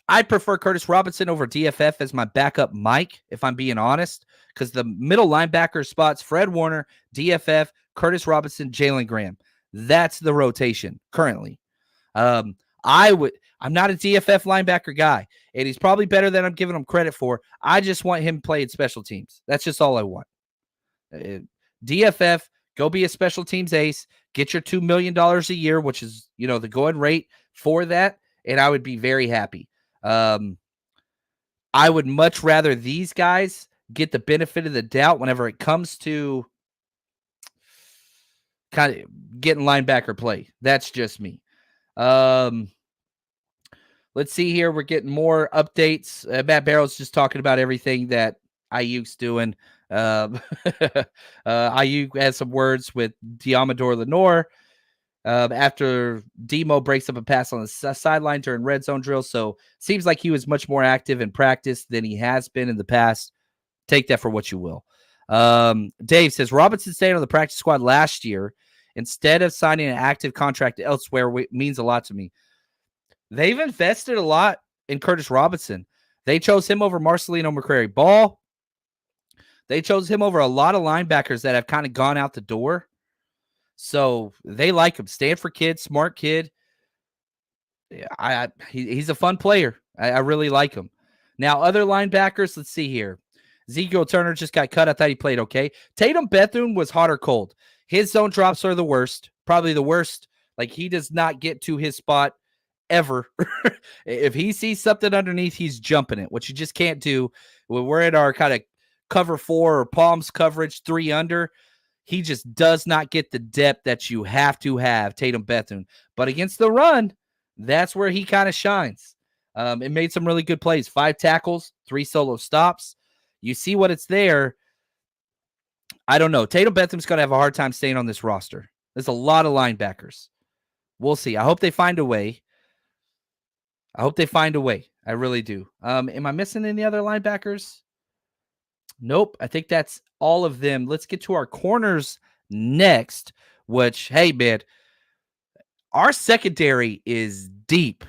I'd prefer Curtis Robinson over DFF as my backup Mike, if I'm being honest, because the middle linebacker spots, Fred Warner, DFF, Curtis Robinson, Jalen Graham. That's the rotation currently. I I'm not a DFF linebacker guy, and he's probably better than I'm giving him credit for. I just want him playing special teams. That's just all I want. DFF, go be a special teams ace, get your $2 million a year, which is, the going rate for that, and I would be very happy. I would much rather these guys get the benefit of the doubt whenever it comes to kind of getting linebacker play. That's just me. Let's see here. We're getting more updates. Matt Barrow's just talking about everything that Ayuk's doing. Ayuk has some words with Diamador Lenore after Demo breaks up a pass on the sideline during red zone drill. So seems like he was much more active in practice than he has been in the past. Take that for what you will. Dave says Robinson stayed on the practice squad last year instead of signing an active contract elsewhere means a lot to me. They've invested a lot in Curtis Robinson. They chose him over Marcelino McCrary-Ball. They chose him over a lot of linebackers that have kind of gone out the door. So they like him. Stanford kid, smart kid. He's a fun player. I really like him. Now, other linebackers, let's see here. Ezekiel Turner just got cut. I thought he played okay. Tatum Bethune was hot or cold. His zone drops are the worst, probably the worst. Like, he does not get to his spot ever. If he sees something underneath, he's jumping it, which you just can't do. When we're at our kind of cover 4 or palms coverage 3 under, he just does not get the depth that you have to have, Tatum Bethune. But against the run, that's where he kind of shines. It made some really good plays. 5 tackles, 3 solo stops. You see what it's there. I don't know. Tatum Bethune's going to have a hard time staying on this roster. There's a lot of linebackers. We'll see. I hope they find a way. I really do. Am I missing any other linebackers? Nope. I think that's all of them. Let's get to our corners next, which, hey, man, our secondary is deep.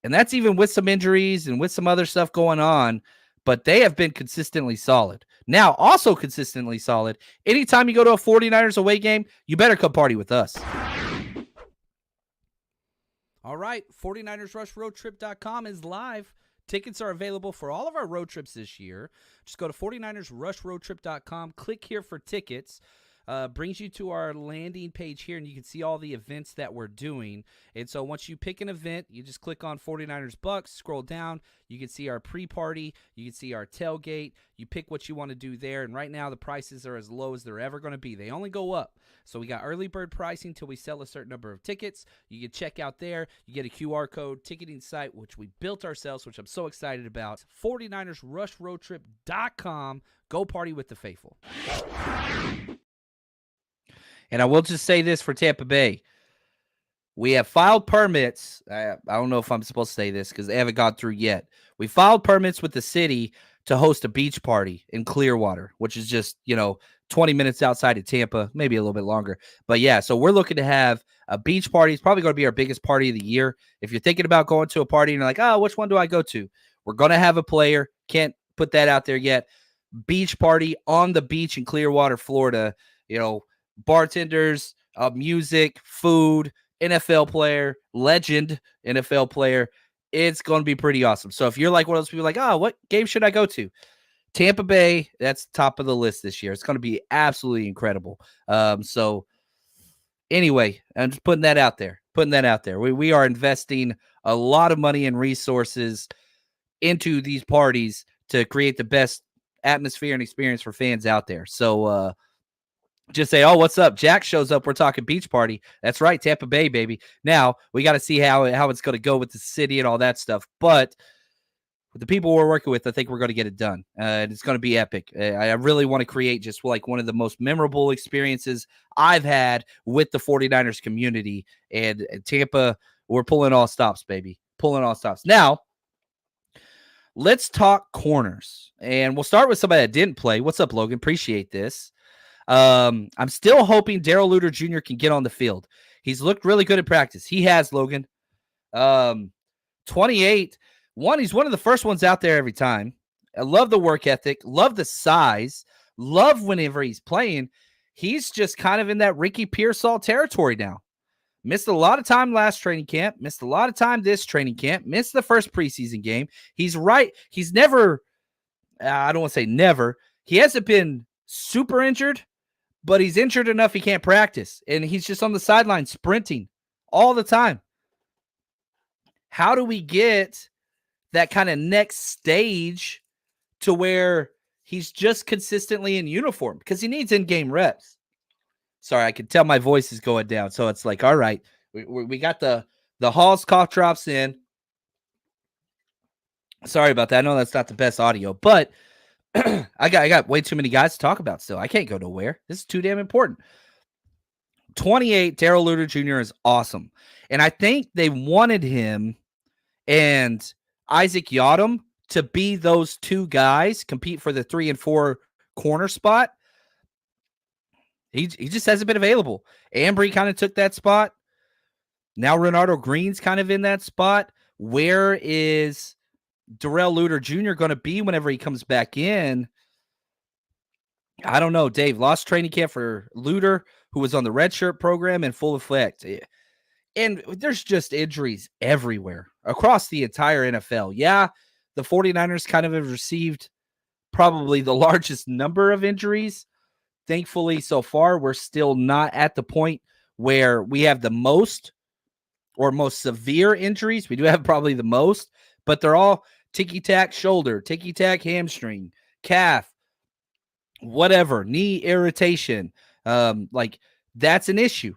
And that's even with some injuries and with some other stuff going on. But they have been consistently solid. Now, also consistently solid. Anytime you go to a 49ers away game, you better come party with us. All right, 49ersRushRoadTrip.com is live. Tickets are available for all of our road trips this year. Just go to 49ersRushRoadTrip.com, click here for tickets. Brings you to our landing page here, and you can see all the events that we're doing. And so once you pick an event, you just click on 49ers Bucks, scroll down. You can see our pre-party. You can see our tailgate. You pick what you want to do there. And right now the prices are as low as they're ever going to be. They only go up. So we got early bird pricing till we sell a certain number of tickets. You can check out there. You get a QR code ticketing site, which we built ourselves, which I'm so excited about. 49ersRushRoadTrip.com. Go party with the faithful. And I will just say this for Tampa Bay. We have filed permits. I don't know if I'm supposed to say this because they haven't gone through yet. We filed permits with the city to host a beach party in Clearwater, which is just, 20 minutes outside of Tampa, maybe a little bit longer. But yeah, so we're looking to have a beach party. It's probably going to be our biggest party of the year. If you're thinking about going to a party and you're like, oh, which one do I go to? We're going to have a player. Can't put that out there yet. Beach party on the beach in Clearwater, Florida. Bartenders, music, food, NFL player, legend NFL player. It's going to be pretty awesome. So if you're like one of those people like, oh, what game should I go to? Tampa Bay, that's top of the list this year. It's going to be absolutely incredible. So anyway, I'm just putting that out there. We are investing a lot of money and resources into these parties to create the best atmosphere and experience for fans out there. So, just say, oh, what's up? Jack shows up. We're talking beach party. That's right. Tampa Bay, baby. Now we got to see how it's going to go with the city and all that stuff. But with the people we're working with, I think we're going to get it done. And it's going to be epic. I really want to create just like one of the most memorable experiences I've had with the 49ers community. And Tampa, we're pulling all stops, baby. Pulling all stops. Now, let's talk corners. And we'll start with somebody that didn't play. What's up, Logan? Appreciate this. I'm still hoping Darrell Luter Jr. can get on the field. He's looked really good in practice. He has, Logan. 28. He's one of the first ones out there every time. I love the work ethic. Love the size. Love whenever he's playing. He's just kind of in that Ricky Pearsall territory now. Missed a lot of time last training camp. Missed a lot of time this training camp. Missed the first preseason game. He's right. He's never, I don't want to say never. He hasn't been super injured, but he's injured enough he can't practice. And he's just on the sideline sprinting all the time. How do we get that kind of next stage to where he's just consistently in uniform? Because he needs in-game reps. Sorry, I can tell my voice is going down. So it's like, all right, we got the Hall's cough drops in. Sorry about that. I know that's not the best audio, but I got way too many guys to talk about still. I can't go nowhere. This is too damn important. 28, Darrell Luter Jr. is awesome. And I think they wanted him and Isaac Yadam to be those two guys, compete for the 3 and 4 corner spot. He just hasn't been available. Ambry kind of took that spot. Now Renardo Green's kind of in that spot. Where is Darrell Luter Jr. going to be whenever he comes back in? I don't know, Dave. Lost training camp for Luter, who was on the redshirt program in full effect. And there's just injuries everywhere across the entire NFL. Yeah, the 49ers kind of have received probably the largest number of injuries. Thankfully, so far, we're still not at the point where we have the most or most severe injuries. We do have probably the most, but they're all ticky-tack shoulder, ticky-tack hamstring, calf, whatever, knee irritation. Like, that's an issue,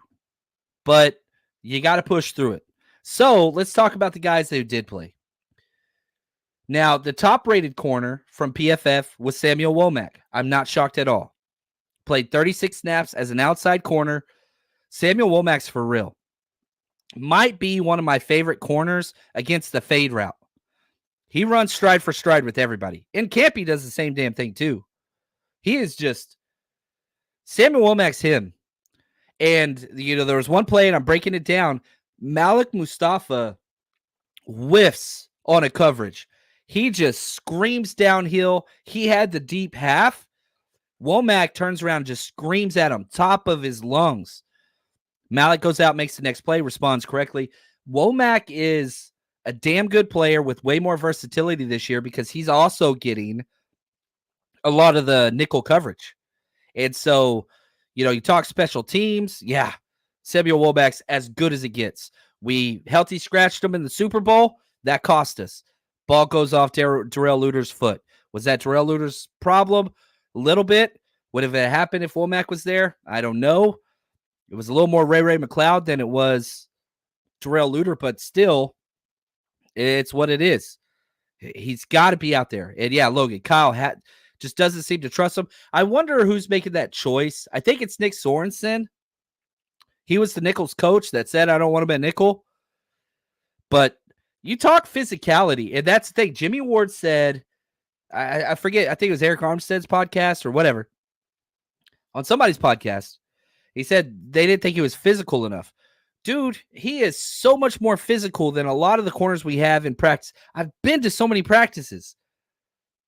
but you got to push through it. So let's talk about the guys who did play. Now, the top-rated corner from PFF was Samuel Womack. I'm not shocked at all. Played 36 snaps as an outside corner. Samuel Womack's for real. Might be one of my favorite corners against the fade route. He runs stride for stride with everybody. In camp, he does the same damn thing too. He is just Samuel Womack's him. And, there was one play, and I'm breaking it down. Malik Mustafa whiffs on a coverage. He just screams downhill. He had the deep half. Womack turns around and just screams at him, top of his lungs. Malik goes out, makes the next play, responds correctly. Womack is a damn good player with way more versatility this year because he's also getting a lot of the nickel coverage. And so, you talk special teams. Yeah, Samuel Womack's as good as it gets. We healthy scratched him in the Super Bowl. That cost us. Ball goes off Darrell Luter's foot. Was that Darrell Luter's problem? A little bit. Would have it happened if Womack was there? I don't know. It was a little more Ray McLeod than it was Darrell Luter, but still, it's what it is. He's got to be out there. And yeah, Logan, Kyle just doesn't seem to trust him. I wonder who's making that choice. I think it's Nick Sorensen. He was the Nickel's coach that said, I don't want him at nickel. But you talk physicality, and that's the thing. Jimmy Ward said, I forget, I think it was Eric Armstead's podcast or whatever. On somebody's podcast, he said they didn't think he was physical enough. Dude, he is so much more physical than a lot of the corners we have in practice. I've been to so many practices.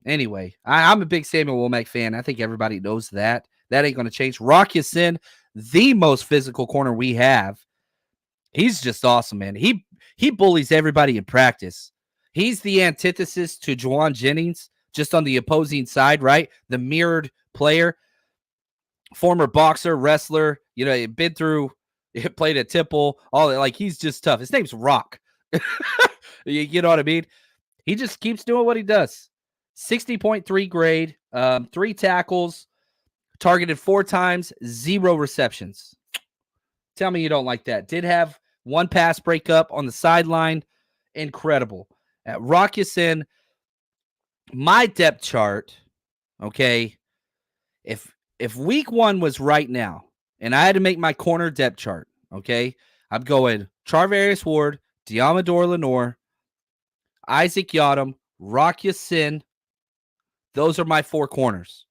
Anyway, I'm a big Samuel Womack fan. I think everybody knows that. That ain't going to change. Rock Ya-Sin, the most physical corner we have. He's just awesome, man. He bullies everybody in practice. He's the antithesis to Juwan Jennings, just on the opposing side, right? The mirrored player, former boxer, wrestler, been through, played at Temple, all that. Like, he's just tough. His name's Rock. You know what I mean? He just keeps doing what he does. 60.3 grade, 3 tackles, targeted 4 times, 0 receptions. Tell me you don't like that. Did have 1 pass breakup on the sideline. Incredible. At Rock Ya-Sin, my depth chart, okay, if week 1 was right now, and I had to make my corner depth chart, okay, I'm going Charvarius Ward, Diamador Lenore, Isaac Yadam, Rock Ya-Sin. Those are my 4 corners.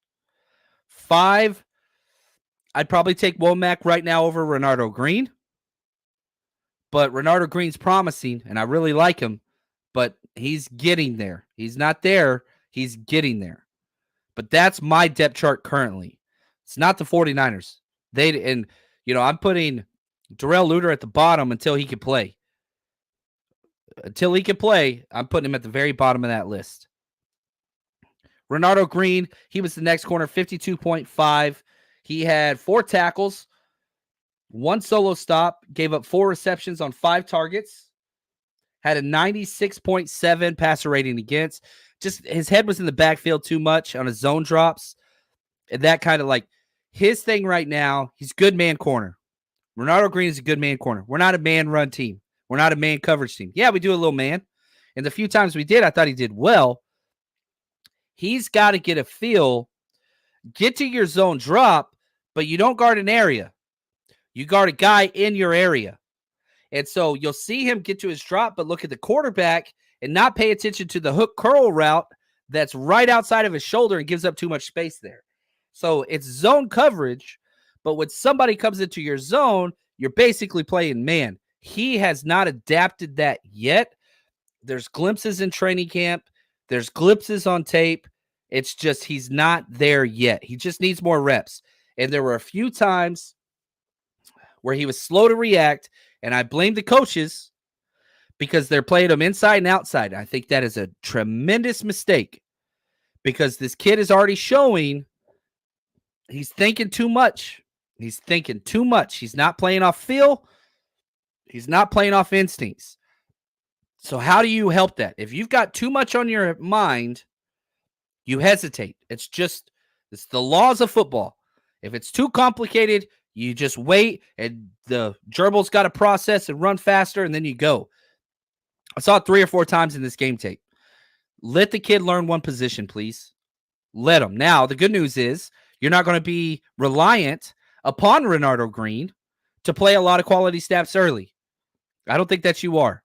5, I'd probably take Womack right now over Renardo Green. But Renardo Green's promising, and I really like him, but he's getting there. He's not there. He's getting there. But that's my depth chart currently. It's not the 49ers. I'm putting Darrell Luter at the bottom until he can play. Until he can play, I'm putting him at the very bottom of that list. Renardo Green, he was the next corner, 52.5. He had 4 tackles, 1 solo stop, gave up 4 receptions on 5 targets, had a 96.7 passer rating against. Just his head was in the backfield too much on his zone drops. And that kind of like his thing right now, he's good man corner. Renardo Green is a good man corner. We're not a man run team. We're not a man coverage team. Yeah, we do a little man. And the few times we did, I thought he did well. He's got to get a feel, get to your zone drop, but you don't guard an area. You guard a guy in your area. And so you'll see him get to his drop, but look at the quarterback and not pay attention to the hook curl route that's right outside of his shoulder and gives up too much space there. So it's zone coverage, but when somebody comes into your zone, you're basically playing man. He has not adapted that yet. There's glimpses in training camp. There's glimpses on tape. It's just he's not there yet. He just needs more reps. And there were a few times where he was slow to react, and I blame the coaches because they're playing him inside and outside. I think that is a tremendous mistake because this kid is already showing he's thinking too much. He's thinking too much. He's not playing off feel. He's not playing off instincts. So how do you help that? If you've got too much on your mind, you hesitate. It's the laws of football. If it's too complicated, you just wait, and the gerbil's got to process and run faster, and then you go. I saw it 3 or 4 times in this game tape. Let the kid learn one position, please. Let him. Now, the good news is you're not going to be reliant upon Renardo Green to play a lot of quality snaps early. I don't think that you are.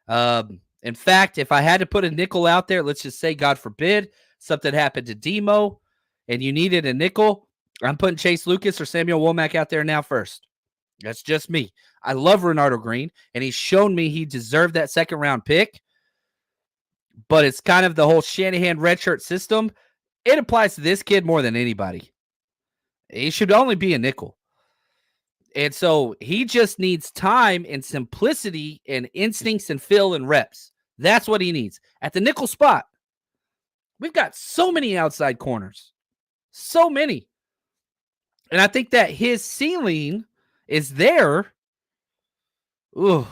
In fact, if I had to put a nickel out there, let's just say, God forbid, something happened to Demo and you needed a nickel, I'm putting Chase Lucas or Samuel Womack out there now first. That's just me. I love Renardo Green, and he's shown me he deserved that second-round pick, but it's kind of the whole Shanahan redshirt system. It applies to this kid more than anybody. He should only be a nickel. And so he just needs time and simplicity and instincts and feel and reps. That's what he needs. At the nickel spot, we've got so many outside corners. So many. And I think that his ceiling is there. Ooh.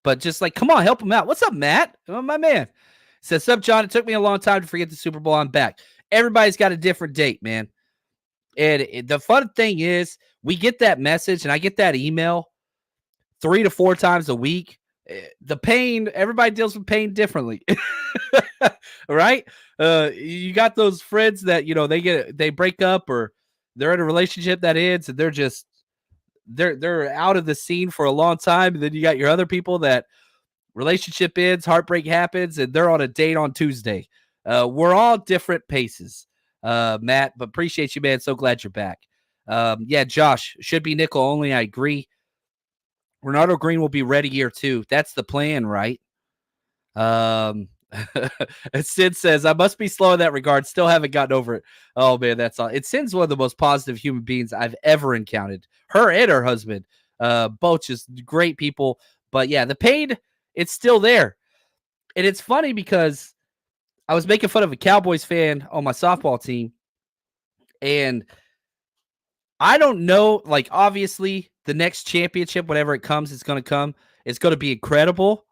But just like, come on, help him out. What's up, Matt? Oh, my man. Says, sup, John? It took me a long time to forget the Super Bowl. I'm back. Everybody's got a different date, man. And the fun thing is, we get that message and I get that email 3 to 4 times a week. The pain, everybody deals with pain differently. Right? You got those friends that, they break up or they're in a relationship that ends and they're out of the scene for a long time. And then you got your other people that relationship ends, heartbreak happens, and they're on a date on Tuesday. We're all different paces, Matt, but appreciate you, man. So glad you're back. Yeah, Josh, should be nickel only. I agree. Renardo Green will be ready year 2. That's the plan, right? Sid says, I must be slow in that regard. Still haven't gotten over it. Oh, man, that's all. Sid's one of the most positive human beings I've ever encountered. Her and her husband, both just great people. But, yeah, the pain, it's still there. And it's funny because I was making fun of a Cowboys fan on my softball team. And I don't know, like, obviously, the next championship, whenever it comes, it's going to come. It's going to be incredible.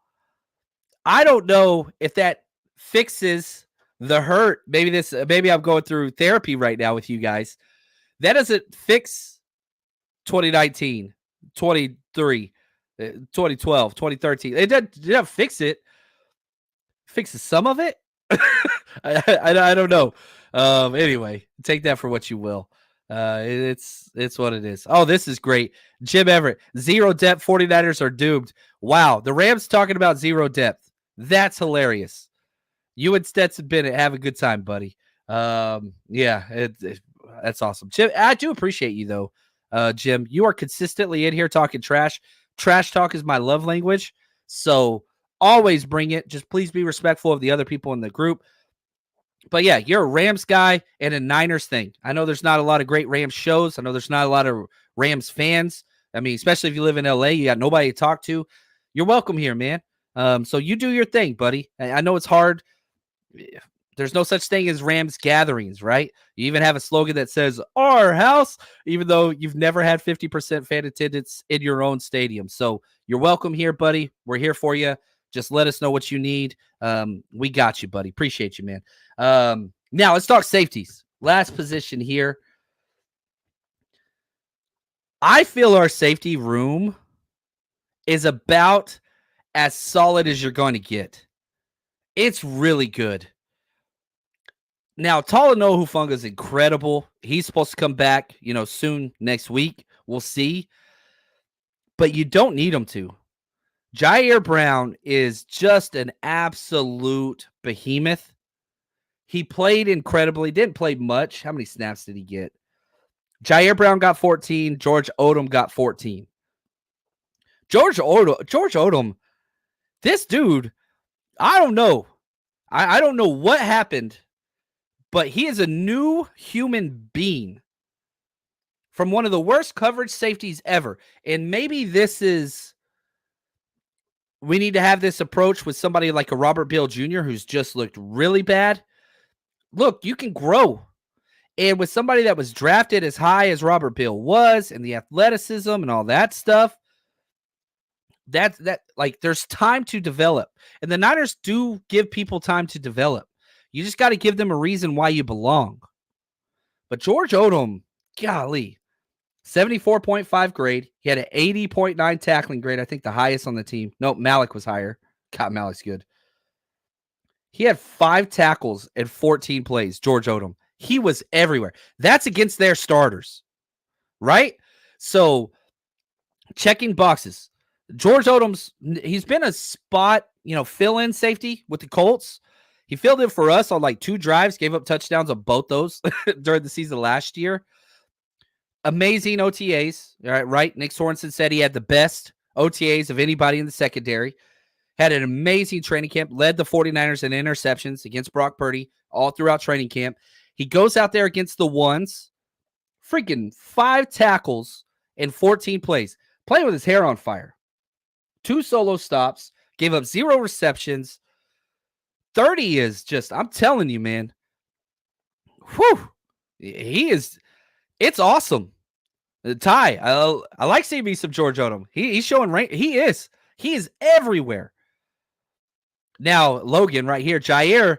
I don't know if that fixes the hurt. Maybe I'm going through therapy right now with you guys. That doesn't fix 2019, 23, 2012, 2013. It doesn't fix it. Fixes some of it. I don't know. Anyway, take that for what you will. It's what it is. Oh, this is great. Jim Everett, 0 depth, 49ers are doomed. Wow, the Rams talking about 0 depth. That's hilarious. You and Stetson Bennett, have a good time, buddy. Yeah, that's awesome. Jim, I do appreciate you, though. Jim, you are consistently in here talking trash. Trash talk is my love language, so always bring it. Just please be respectful of the other people in the group. But, yeah, you're a Rams guy and a Niners thing. I know there's not a lot of great Rams shows. I know there's not a lot of Rams fans. I mean, especially if you live in LA, you got nobody to talk to. You're welcome here, man. So you do your thing, buddy. I know it's hard. There's no such thing as Rams gatherings, right? You even have a slogan that says "Our house," even though you've never had 50% fan attendance in your own stadium. So you're welcome here, buddy. We're here for you. Just let us know what you need. We got you, buddy. Appreciate you, man. Now let's talk safeties. Last position here. I feel our safety room is about as solid as you're going to get. It's really good. Now, Talanoa Hufanga is incredible. He's supposed to come back, soon next week. We'll see. But you don't need him to. Jair Brown is just an absolute behemoth. He played incredibly. Didn't play much. How many snaps did he get? Jair Brown got 14. George Odom got 14. George Odom, this dude, I don't know. I don't know what happened, but he is a new human being from one of the worst coverage safeties ever. And maybe we need to have this approach with somebody like a Robert Beal Jr. who's just looked really bad. Look, you can grow. And with somebody that was drafted as high as Robert Beal was, and the athleticism and all that stuff, there's time to develop. And the Niners do give people time to develop. You just got to give them a reason why you belong. But George Odom, golly, 74.5 grade. He had an 80.9 tackling grade. I think the highest on the team. No, Malik was higher. God, Malik's good. He had 5 tackles and 14 plays, George Odom. He was everywhere. That's against their starters, right? So, checking boxes. George Odom's, he's been a spot, fill-in safety with the Colts. He filled in for us on like 2 drives, gave up touchdowns on both those during the season last year. Amazing OTAs, right? Nick Sorensen said he had the best OTAs of anybody in the secondary. Had an amazing training camp, led the 49ers in interceptions against Brock Purdy all throughout training camp. He goes out there against the ones, freaking 5 tackles and 14 plays, playing with his hair on fire. 2 solo stops, gave up 0 receptions. 30 is just, I'm telling you, man. Whew. It's awesome. Ty, I like seeing me some George Odom. He's showing rank. He is everywhere. Now, Logan right here, Jair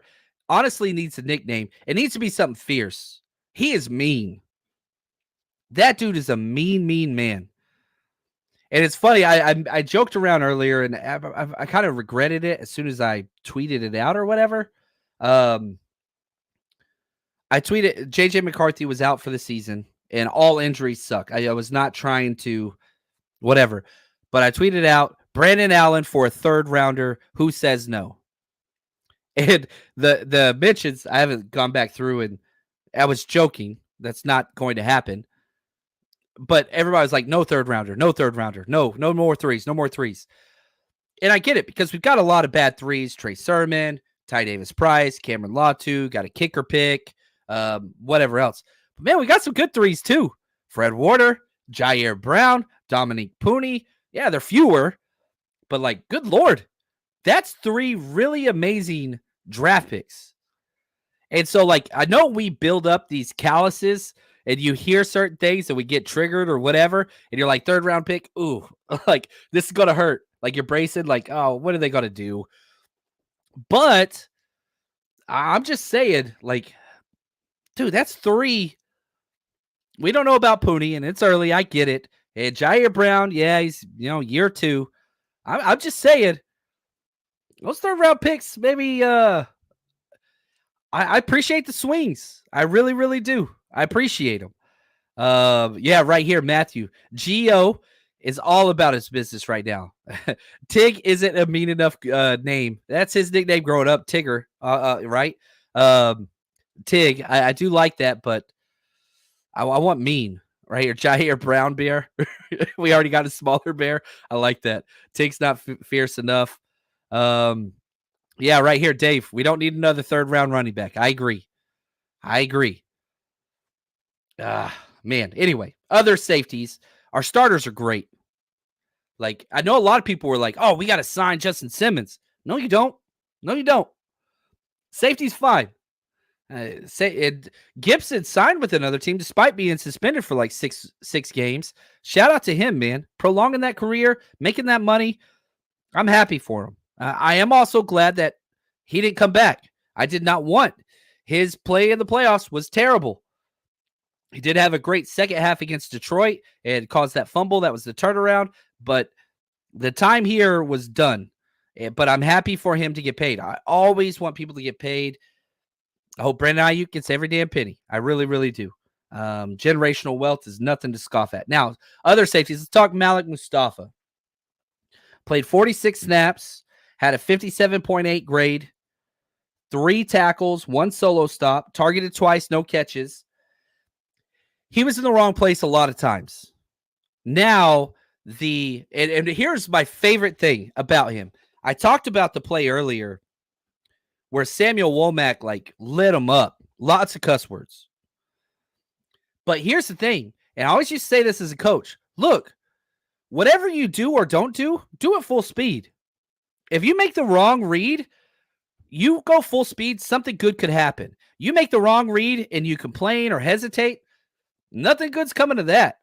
honestly needs a nickname. It needs to be something fierce. He is mean. That dude is a mean man. And it's funny, I joked around earlier, and I kind of regretted it as soon as I tweeted it out or whatever. I tweeted J.J. McCarthy was out for the season, and all injuries suck. I was not trying to whatever. But I tweeted out, Brandon Allen for a 3rd rounder. Who says no? And the mentions, I haven't gone back through, and I was joking. That's not going to happen. But everybody was like, no 3rd rounder, no 3rd rounder, no more threes, no more threes. And I get it, because we've got a lot of bad threes. Trey Sermon, Ty Davis Price, Cameron Latu, got a kicker pick, whatever else. But man, we got some good threes too. Fred Warner, Jair Brown, Dominique Pooney. Yeah, they're fewer, but like, good Lord, that's 3 really amazing draft picks. And so, like, I know we build up these calluses, and you hear certain things and we get triggered or whatever, and you're like, 3rd round pick, ooh, like, this is going to hurt. Like, you're bracing, like, oh, what are they going to do? But I'm just saying, like, dude, that's 3. We don't know about Pooney, and it's early. I get it. And Jair Brown, yeah, he's, year 2. I'm just saying, those 3rd round picks, maybe, I appreciate the swings. I really, really do. I appreciate them. Yeah, right here, Matthew. Gio is all about his business right now. Tig isn't a mean enough name. That's his nickname growing up, Tigger, right? Tig, I do like that, but I want mean right here. Jair Brown Bear. We already got a smaller bear. I like that. Tig's not fierce enough. Yeah, right here, Dave. We don't need another 3rd round running back. I agree. Man. Anyway, other safeties. Our starters are great. Like, I know a lot of people were like, oh, we got to sign Justin Simmons. No, you don't. No, you don't. Safety's fine. Gibson signed with another team despite being suspended for like six games. Shout out to him, man. Prolonging that career, making that money. I'm happy for him. I am also glad that he didn't come back. I did not want his play in the playoffs was terrible. He did have a great second half against Detroit and caused that fumble. That was the turnaround. But the time here was done. But I'm happy for him to get paid. I always want people to get paid. I hope Brandon Ayuk gets every damn penny. I really, really do. Generational wealth is nothing to scoff at. Now, other safeties. Let's talk Malik Mustafa. Played 46 snaps, had a 57.8 grade, 3 tackles, 1 solo stop, targeted twice, no catches. He was in the wrong place a lot of times. Now, and here's my favorite thing about him. I talked about the play earlier where Samuel Womack like lit him up. Lots of cuss words. But here's the thing, and I always used to say this as a coach. Look, whatever you do or don't do it full speed. If you make the wrong read, you go full speed, something good could happen. You make the wrong read and you complain or hesitate, nothing good's coming of that.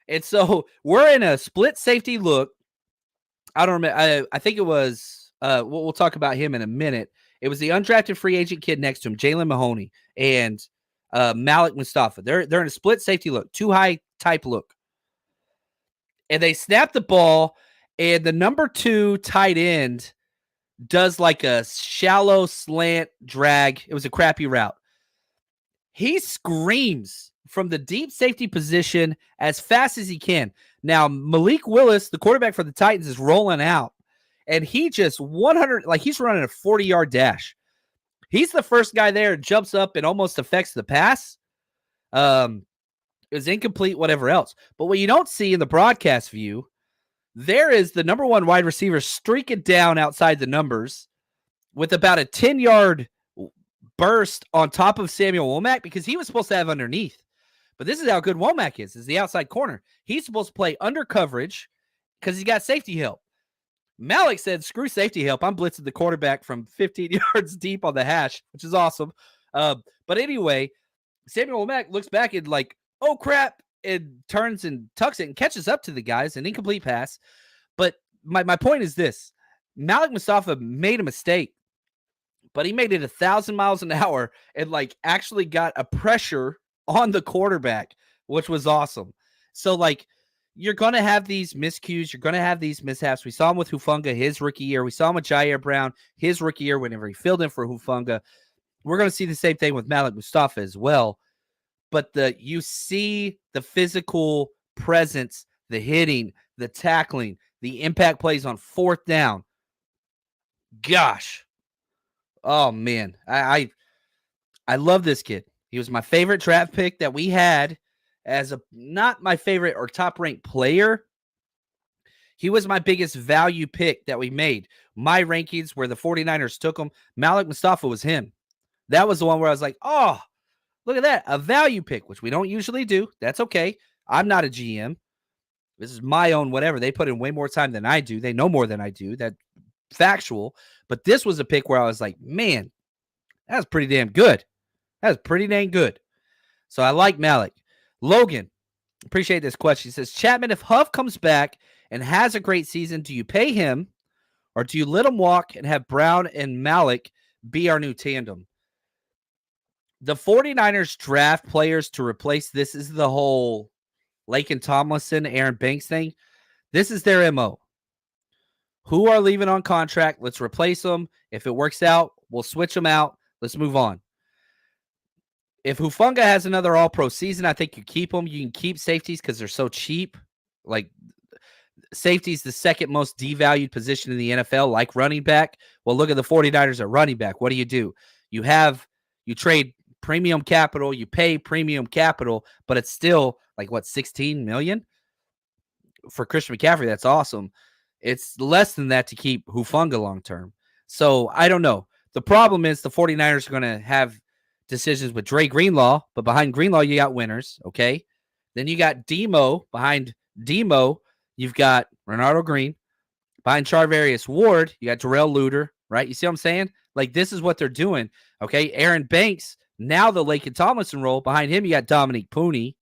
And so we're in a split safety look. I don't remember. I think it was, we'll talk about him in a minute. It was the undrafted free agent kid next to him, Jalen Mahoney, and Malik Mustafa. They're in a split safety look, 2 high type look. And they snap the ball, and the number 2 tight end does like a shallow slant drag. It was a crappy route. He screams from the deep safety position as fast as he can. Now, Malik Willis, the quarterback for the Titans, is rolling out. And he just he's running a 40-yard dash. He's the first guy there, jumps up and almost affects the pass. It was incomplete, whatever else. But what you don't see in the broadcast view, there is the number 1 wide receiver streaking down outside the numbers with about a 10-yard burst on top of Samuel Womack because he was supposed to have underneath. But this is how good Womack is the outside corner. He's supposed to play under coverage because he's got safety help. Malik said, screw safety help. I'm blitzing the quarterback from 15 yards deep on the hash, which is awesome. But anyway, Samuel Womack looks back and like, oh, crap, and turns and tucks it and catches up to the guys, an incomplete pass. But my point is this. Malik Mustafa made a mistake, but he made it 1,000 miles an hour and like actually got a pressure on the quarterback, which was awesome. So like, you're going to have these miscues. You're going to have these mishaps. We saw him with Hufanga his rookie year. We saw him with Jair Brown his rookie year whenever he filled in for Hufanga. We're going to see the same thing with Malik Mustafa as well. But you see the physical presence, the hitting, the tackling, the impact plays on 4th down. Gosh. Oh, man. I love this kid. He was my favorite draft pick that we had. As not my favorite or top-ranked player, he was my biggest value pick that we made. My rankings where the 49ers took him, Malik Mustafa was him. That was the one where I was like, oh, look at that, a value pick, which we don't usually do. That's okay. I'm not a GM. This is my own whatever. They put in way more time than I do. They know more than I do. That's factual. But this was a pick where I was like, man, that's pretty damn good. That's pretty dang good. So I like Malik. Logan, appreciate this question. He says, Chapman, if Huff comes back and has a great season, do you pay him or do you let him walk and have Brown and Malik be our new tandem? The 49ers draft players to replace this is the whole Laken Tomlinson, Aaron Banks thing. This is their MO. Who are leaving on contract? Let's replace them. If it works out, we'll switch them out. Let's move on. If Hufanga has another all-pro season, I think you keep them. You can keep safeties because they're so cheap. Like, safety is the second most devalued position in the NFL, like running back. Well, look at the 49ers at running back. What do? You trade premium capital, you pay premium capital, but it's still like, what, $16 million? For Christian McCaffrey, that's awesome. It's less than that to keep Hufanga long-term. So, I don't know. The problem is the 49ers are going to have decisions with Dre Greenlaw, but behind Greenlaw, you got winners, okay? Then you got Demo behind Demo, you've got Renardo Green. Behind Charvarius Ward, you got Darrell Luter, right? You see what I'm saying? Like, this is what they're doing. Okay, Aaron Banks, now the Laken Tomlinson role. Behind him, you got Dominique Pooney.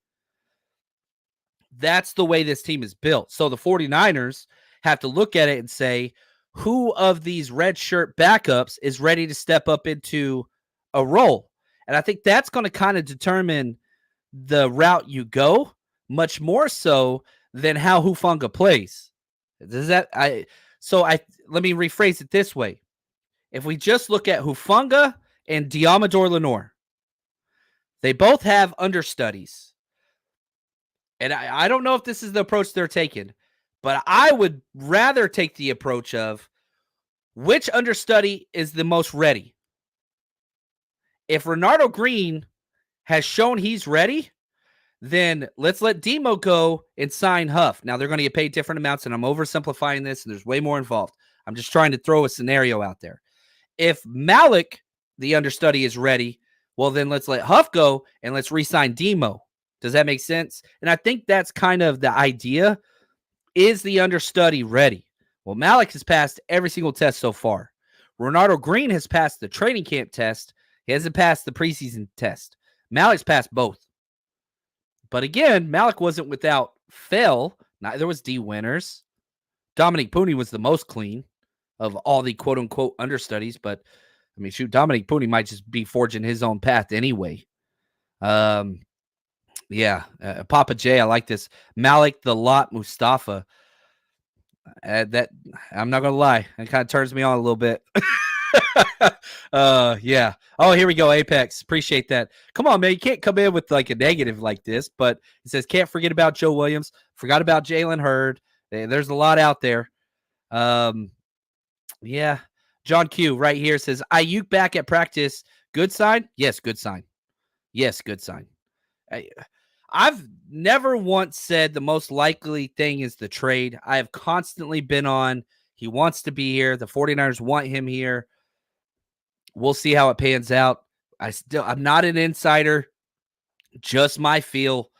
That's the way this team is built. So the 49ers have to look at it and say, who of these red shirt backups is ready to step up into a role? And I think that's going to kind of determine the route you go, much more so than how Hufanga plays. Let me rephrase it this way. If we just look at Hufanga and Diamador Lenore, they both have understudies. And I don't know if this is the approach they're taking, but I would rather take the approach of which understudy is the most ready. If Renardo Green has shown he's ready, then let's let Demo go and sign Huff. Now, they're going to get paid different amounts, and I'm oversimplifying this, and there's way more involved. I'm just trying to throw a scenario out there. If Malik, the understudy, is ready, well, then let's let Huff go, and let's re-sign Demo. Does that make sense? And I think that's kind of the idea. Is the understudy ready? Well, Malik has passed every single test so far. Renardo Green has passed the training camp test. He hasn't passed the preseason test. Malik's passed both. But again, Malik wasn't without fail. Neither was D. Winters. Dominique Pooney was the most clean of all the quote-unquote understudies. But, I mean, shoot, Dominique Pooney might just be forging his own path anyway. Papa J, I like this. Malik the Lot Mustafa. That I'm not gonna lie, it kind of turns me on a little bit. Yeah. Oh, here we go. Apex, appreciate that. Come on, man, you can't come in with like a negative like this. But it says can't forget about Joe Williams. Forgot about Jalen Hurd. There's a lot out there. Yeah. John Q right here says Ayuk back at practice. Good sign? Yes, good sign. Yes, good sign. I've never once said the most likely thing is the trade. I have constantly been on he wants to be here. The 49ers want him here. We'll see how it pans out. I'm not an insider, just my feel.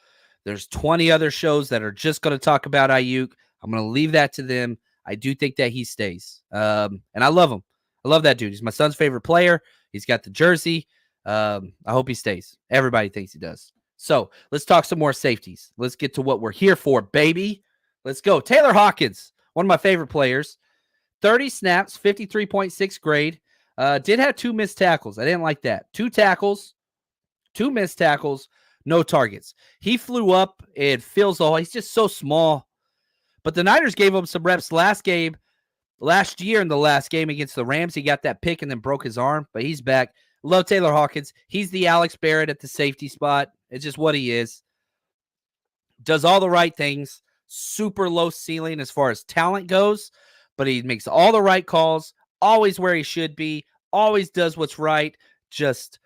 There's 20 other shows that are just going to talk about Ayuk. I'm going to leave that to them. I do think that he stays. And I love him. I love that dude. He's my son's favorite player. He's got the jersey. I hope he stays. Everybody thinks he does. So let's talk some more safeties. Let's get to what we're here for, baby. Let's go. Taylor Hawkins, one of my favorite players. 30 snaps, 53.6 grade. Did have 2 missed tackles. I didn't like that. 2 tackles, 2 missed tackles, no targets. He flew up and feels all. He's just so small. But the Niners gave him some reps last year in the last game against the Rams. He got that pick and then broke his arm, but he's back. Love Taylor Hawkins. He's the Alex Barrett at the safety spot. It's just what he is. Does all the right things. Super low ceiling as far as talent goes, but he makes all the right calls, always where he should be, always does what's right, just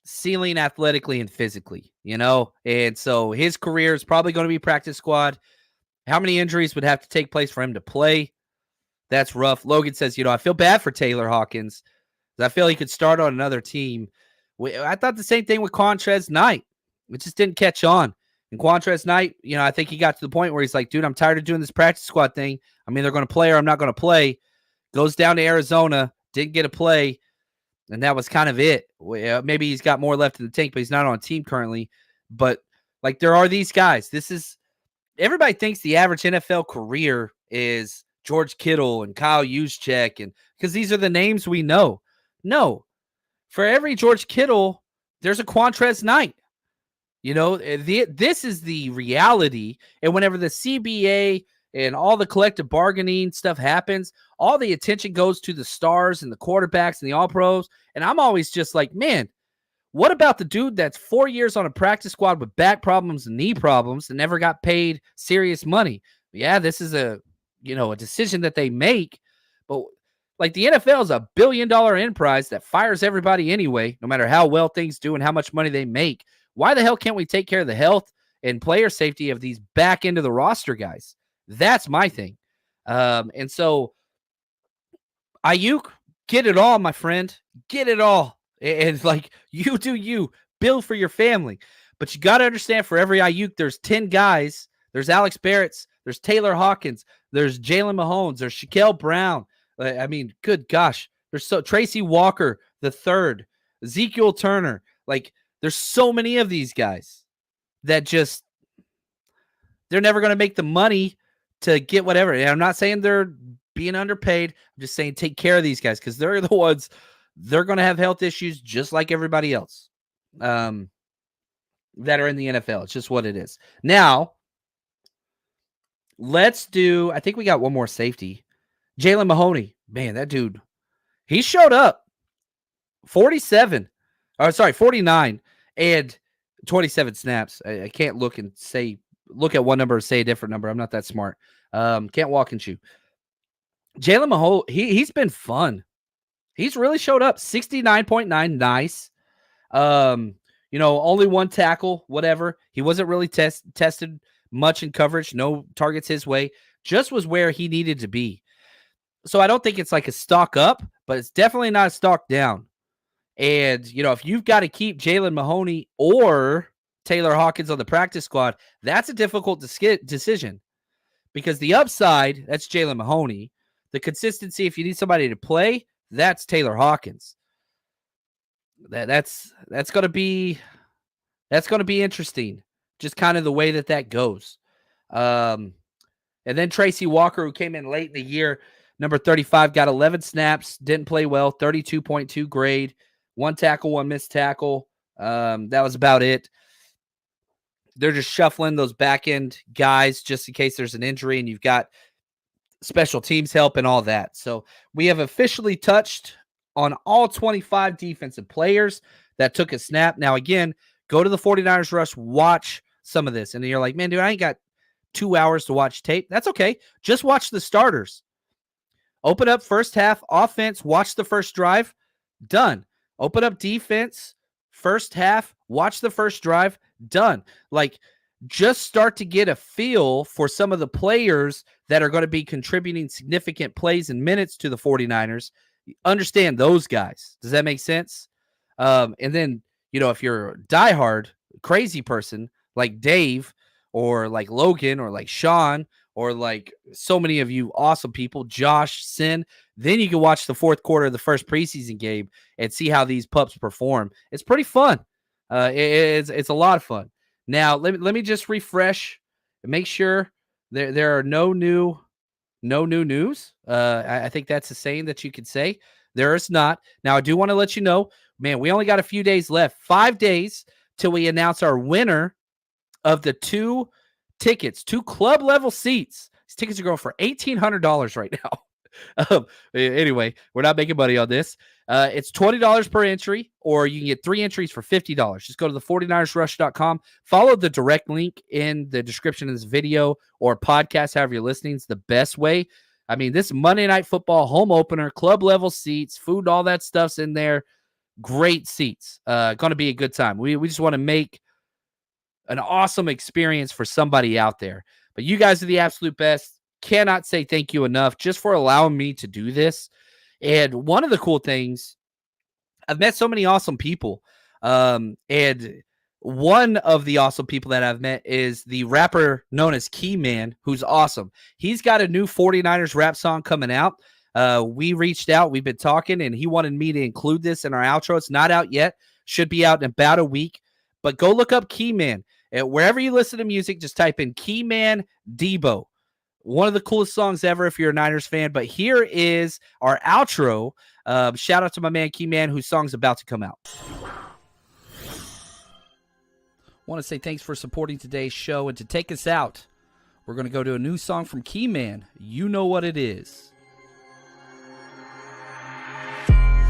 ceiling athletically and physically, you know? And so his career is probably going to be practice squad. How many injuries would have to take place for him to play? That's rough. Logan says, I feel bad for Taylor Hawkins. I feel he could start on another team. I thought the same thing with Quantrez Knight. It just didn't catch on. And Quantrez Knight, I think he got to the point where he's like, dude, I'm tired of doing this practice squad thing. I'm either going to play or I'm not going to play. Goes down to Arizona, didn't get a play, and that was kind of it. Maybe he's got more left in the tank, but he's not on a team currently. But, like, there are these guys. Everybody thinks the average NFL career is George Kittle and Kyle Juszczyk, and because these are the names we know. No. For every George Kittle, there's a Quantrez Knight. This is the reality. And whenever the CBA and all the collective bargaining stuff happens, all the attention goes to the stars and the quarterbacks and the all-pros. And I'm always just like, man, what about the dude that's 4 years on a practice squad with back problems and knee problems and never got paid serious money? Yeah, this is a decision that they make. But like the NFL is a $1 billion enterprise that fires everybody anyway, no matter how well things do and how much money they make. Why the hell can't we take care of the health and player safety of these back end of the roster guys? That's my thing. And so Ayuk, get it all, my friend. Get it all. And like, you do you. Build for your family. But you got to understand, for every Ayuk, there's 10 guys There's Alex Barrett's. There's Taylor Hawkins. There's Jalen Mahomes. There's Shaquille Brown. I mean, good gosh. There's Tracy Walker the third. Ezekiel Turner. Like, there's so many of these guys that just, they're never going to make the money to get whatever. And I'm not saying they're being underpaid. I'm just saying take care of these guys because they're the ones, they're going to have health issues just like everybody else that are in the NFL. It's just what it is. Now, let's do, I think we got one more safety. Jalen Mahoney. Man, that dude, he showed up. 49 and 27 snaps. I can't look at one number and say a different number. I'm not that smart. Can't walk and chew. Jalen Mahoney, he's been fun. He's really showed up. 69.9, nice. Only one tackle, whatever. He wasn't really tested much in coverage. No targets his way. Just was where he needed to be. So I don't think it's like a stock up, but it's definitely not a stock down. And, if you've got to keep Jalen Mahoney or Taylor Hawkins on the practice squad, that's a difficult decision because the upside, that's Jalen Mahoney. The consistency, if you need somebody to play, that's Taylor Hawkins. That's going to be interesting. Just kind of the way that goes. And then Tracy Walker, who came in late in the year, number 35, got 11 snaps, didn't play well, 32.2 grade, 1 tackle, 1 missed tackle. That was about it. They're just shuffling those back end guys just in case there's an injury and you've got special teams help and all that. So we have officially touched on all 25 defensive players that took a snap. Now, again, go to the 49ers Rush, watch some of this. And you're like, man, dude, I ain't got 2 hours to watch tape. That's okay. Just watch the starters. Open up first half offense, watch the first drive, done. Open up defense, first half, watch the first drive, done. Like, just start to get a feel for some of the players that are going to be contributing significant plays and minutes to the 49ers. Understand those guys. Does that make sense? And then, if you're a diehard, crazy person like Dave or like Logan or like Sean or like so many of you awesome people, Josh, Sin, then you can watch the fourth quarter of the first preseason game and see how these pups perform. It's pretty fun. It's a lot of fun. Now, let me just refresh and make sure there are no new news. I think that's a saying that you could say. There is not. Now, I do want to let you know, man, we only got a few days left. 5 days till we announce our winner of the 2 tickets, 2 club level seats. These tickets are going for $1,800 right now. Anyway, we're not making money on this. It's $20 per entry, or you can get 3 entries for $50. Just go to the 49ersrush.com. Follow the direct link in the description of this video or podcast, however you're listening. It's the best way. I mean, this Monday Night Football home opener, club level seats, food, all that stuff's in there. Great seats. Going to be a good time. We just want to make an awesome experience for somebody out there. But you guys are the absolute best. Cannot say thank you enough just for allowing me to do this. And one of the cool things, I've met so many awesome people. And one of the awesome people that I've met is the rapper known as Keyman, who's awesome. He's got a new 49ers rap song coming out. We reached out, we've been talking, and he wanted me to include this in our outro. It's not out yet. Should be out in about a week. But go look up Keyman. Wherever you listen to music, just type in Keyman Debo. One of the coolest songs ever if you're a Niners fan. But here is our outro. Shout out to my man Keyman, whose song's about to come out. Want to say thanks for supporting today's show. And to take us out, we're going to go to a new song from Keyman. You know what it is.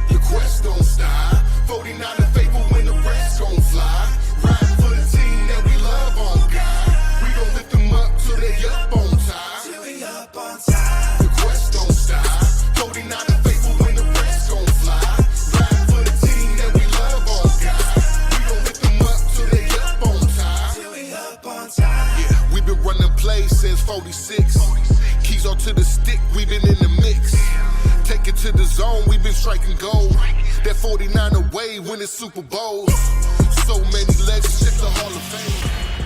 Your quest don't stop. 49er faithful when the rest gon' fly. Ride for the team that we love on God. We gon' lift them up till they up on time. Till we up on time. The quest don't stop. 49er faithful when the rest gon' fly. Ride for the team that we love on God. We gon' lift them up till they up on time. Till we up on time. Yeah, we been running plays since 46. Keys on to the stick, we been in the mix. Take it to the zone, we been striking gold. That 49 away winning Super Bowls. So many legends, check the Hall of Fame.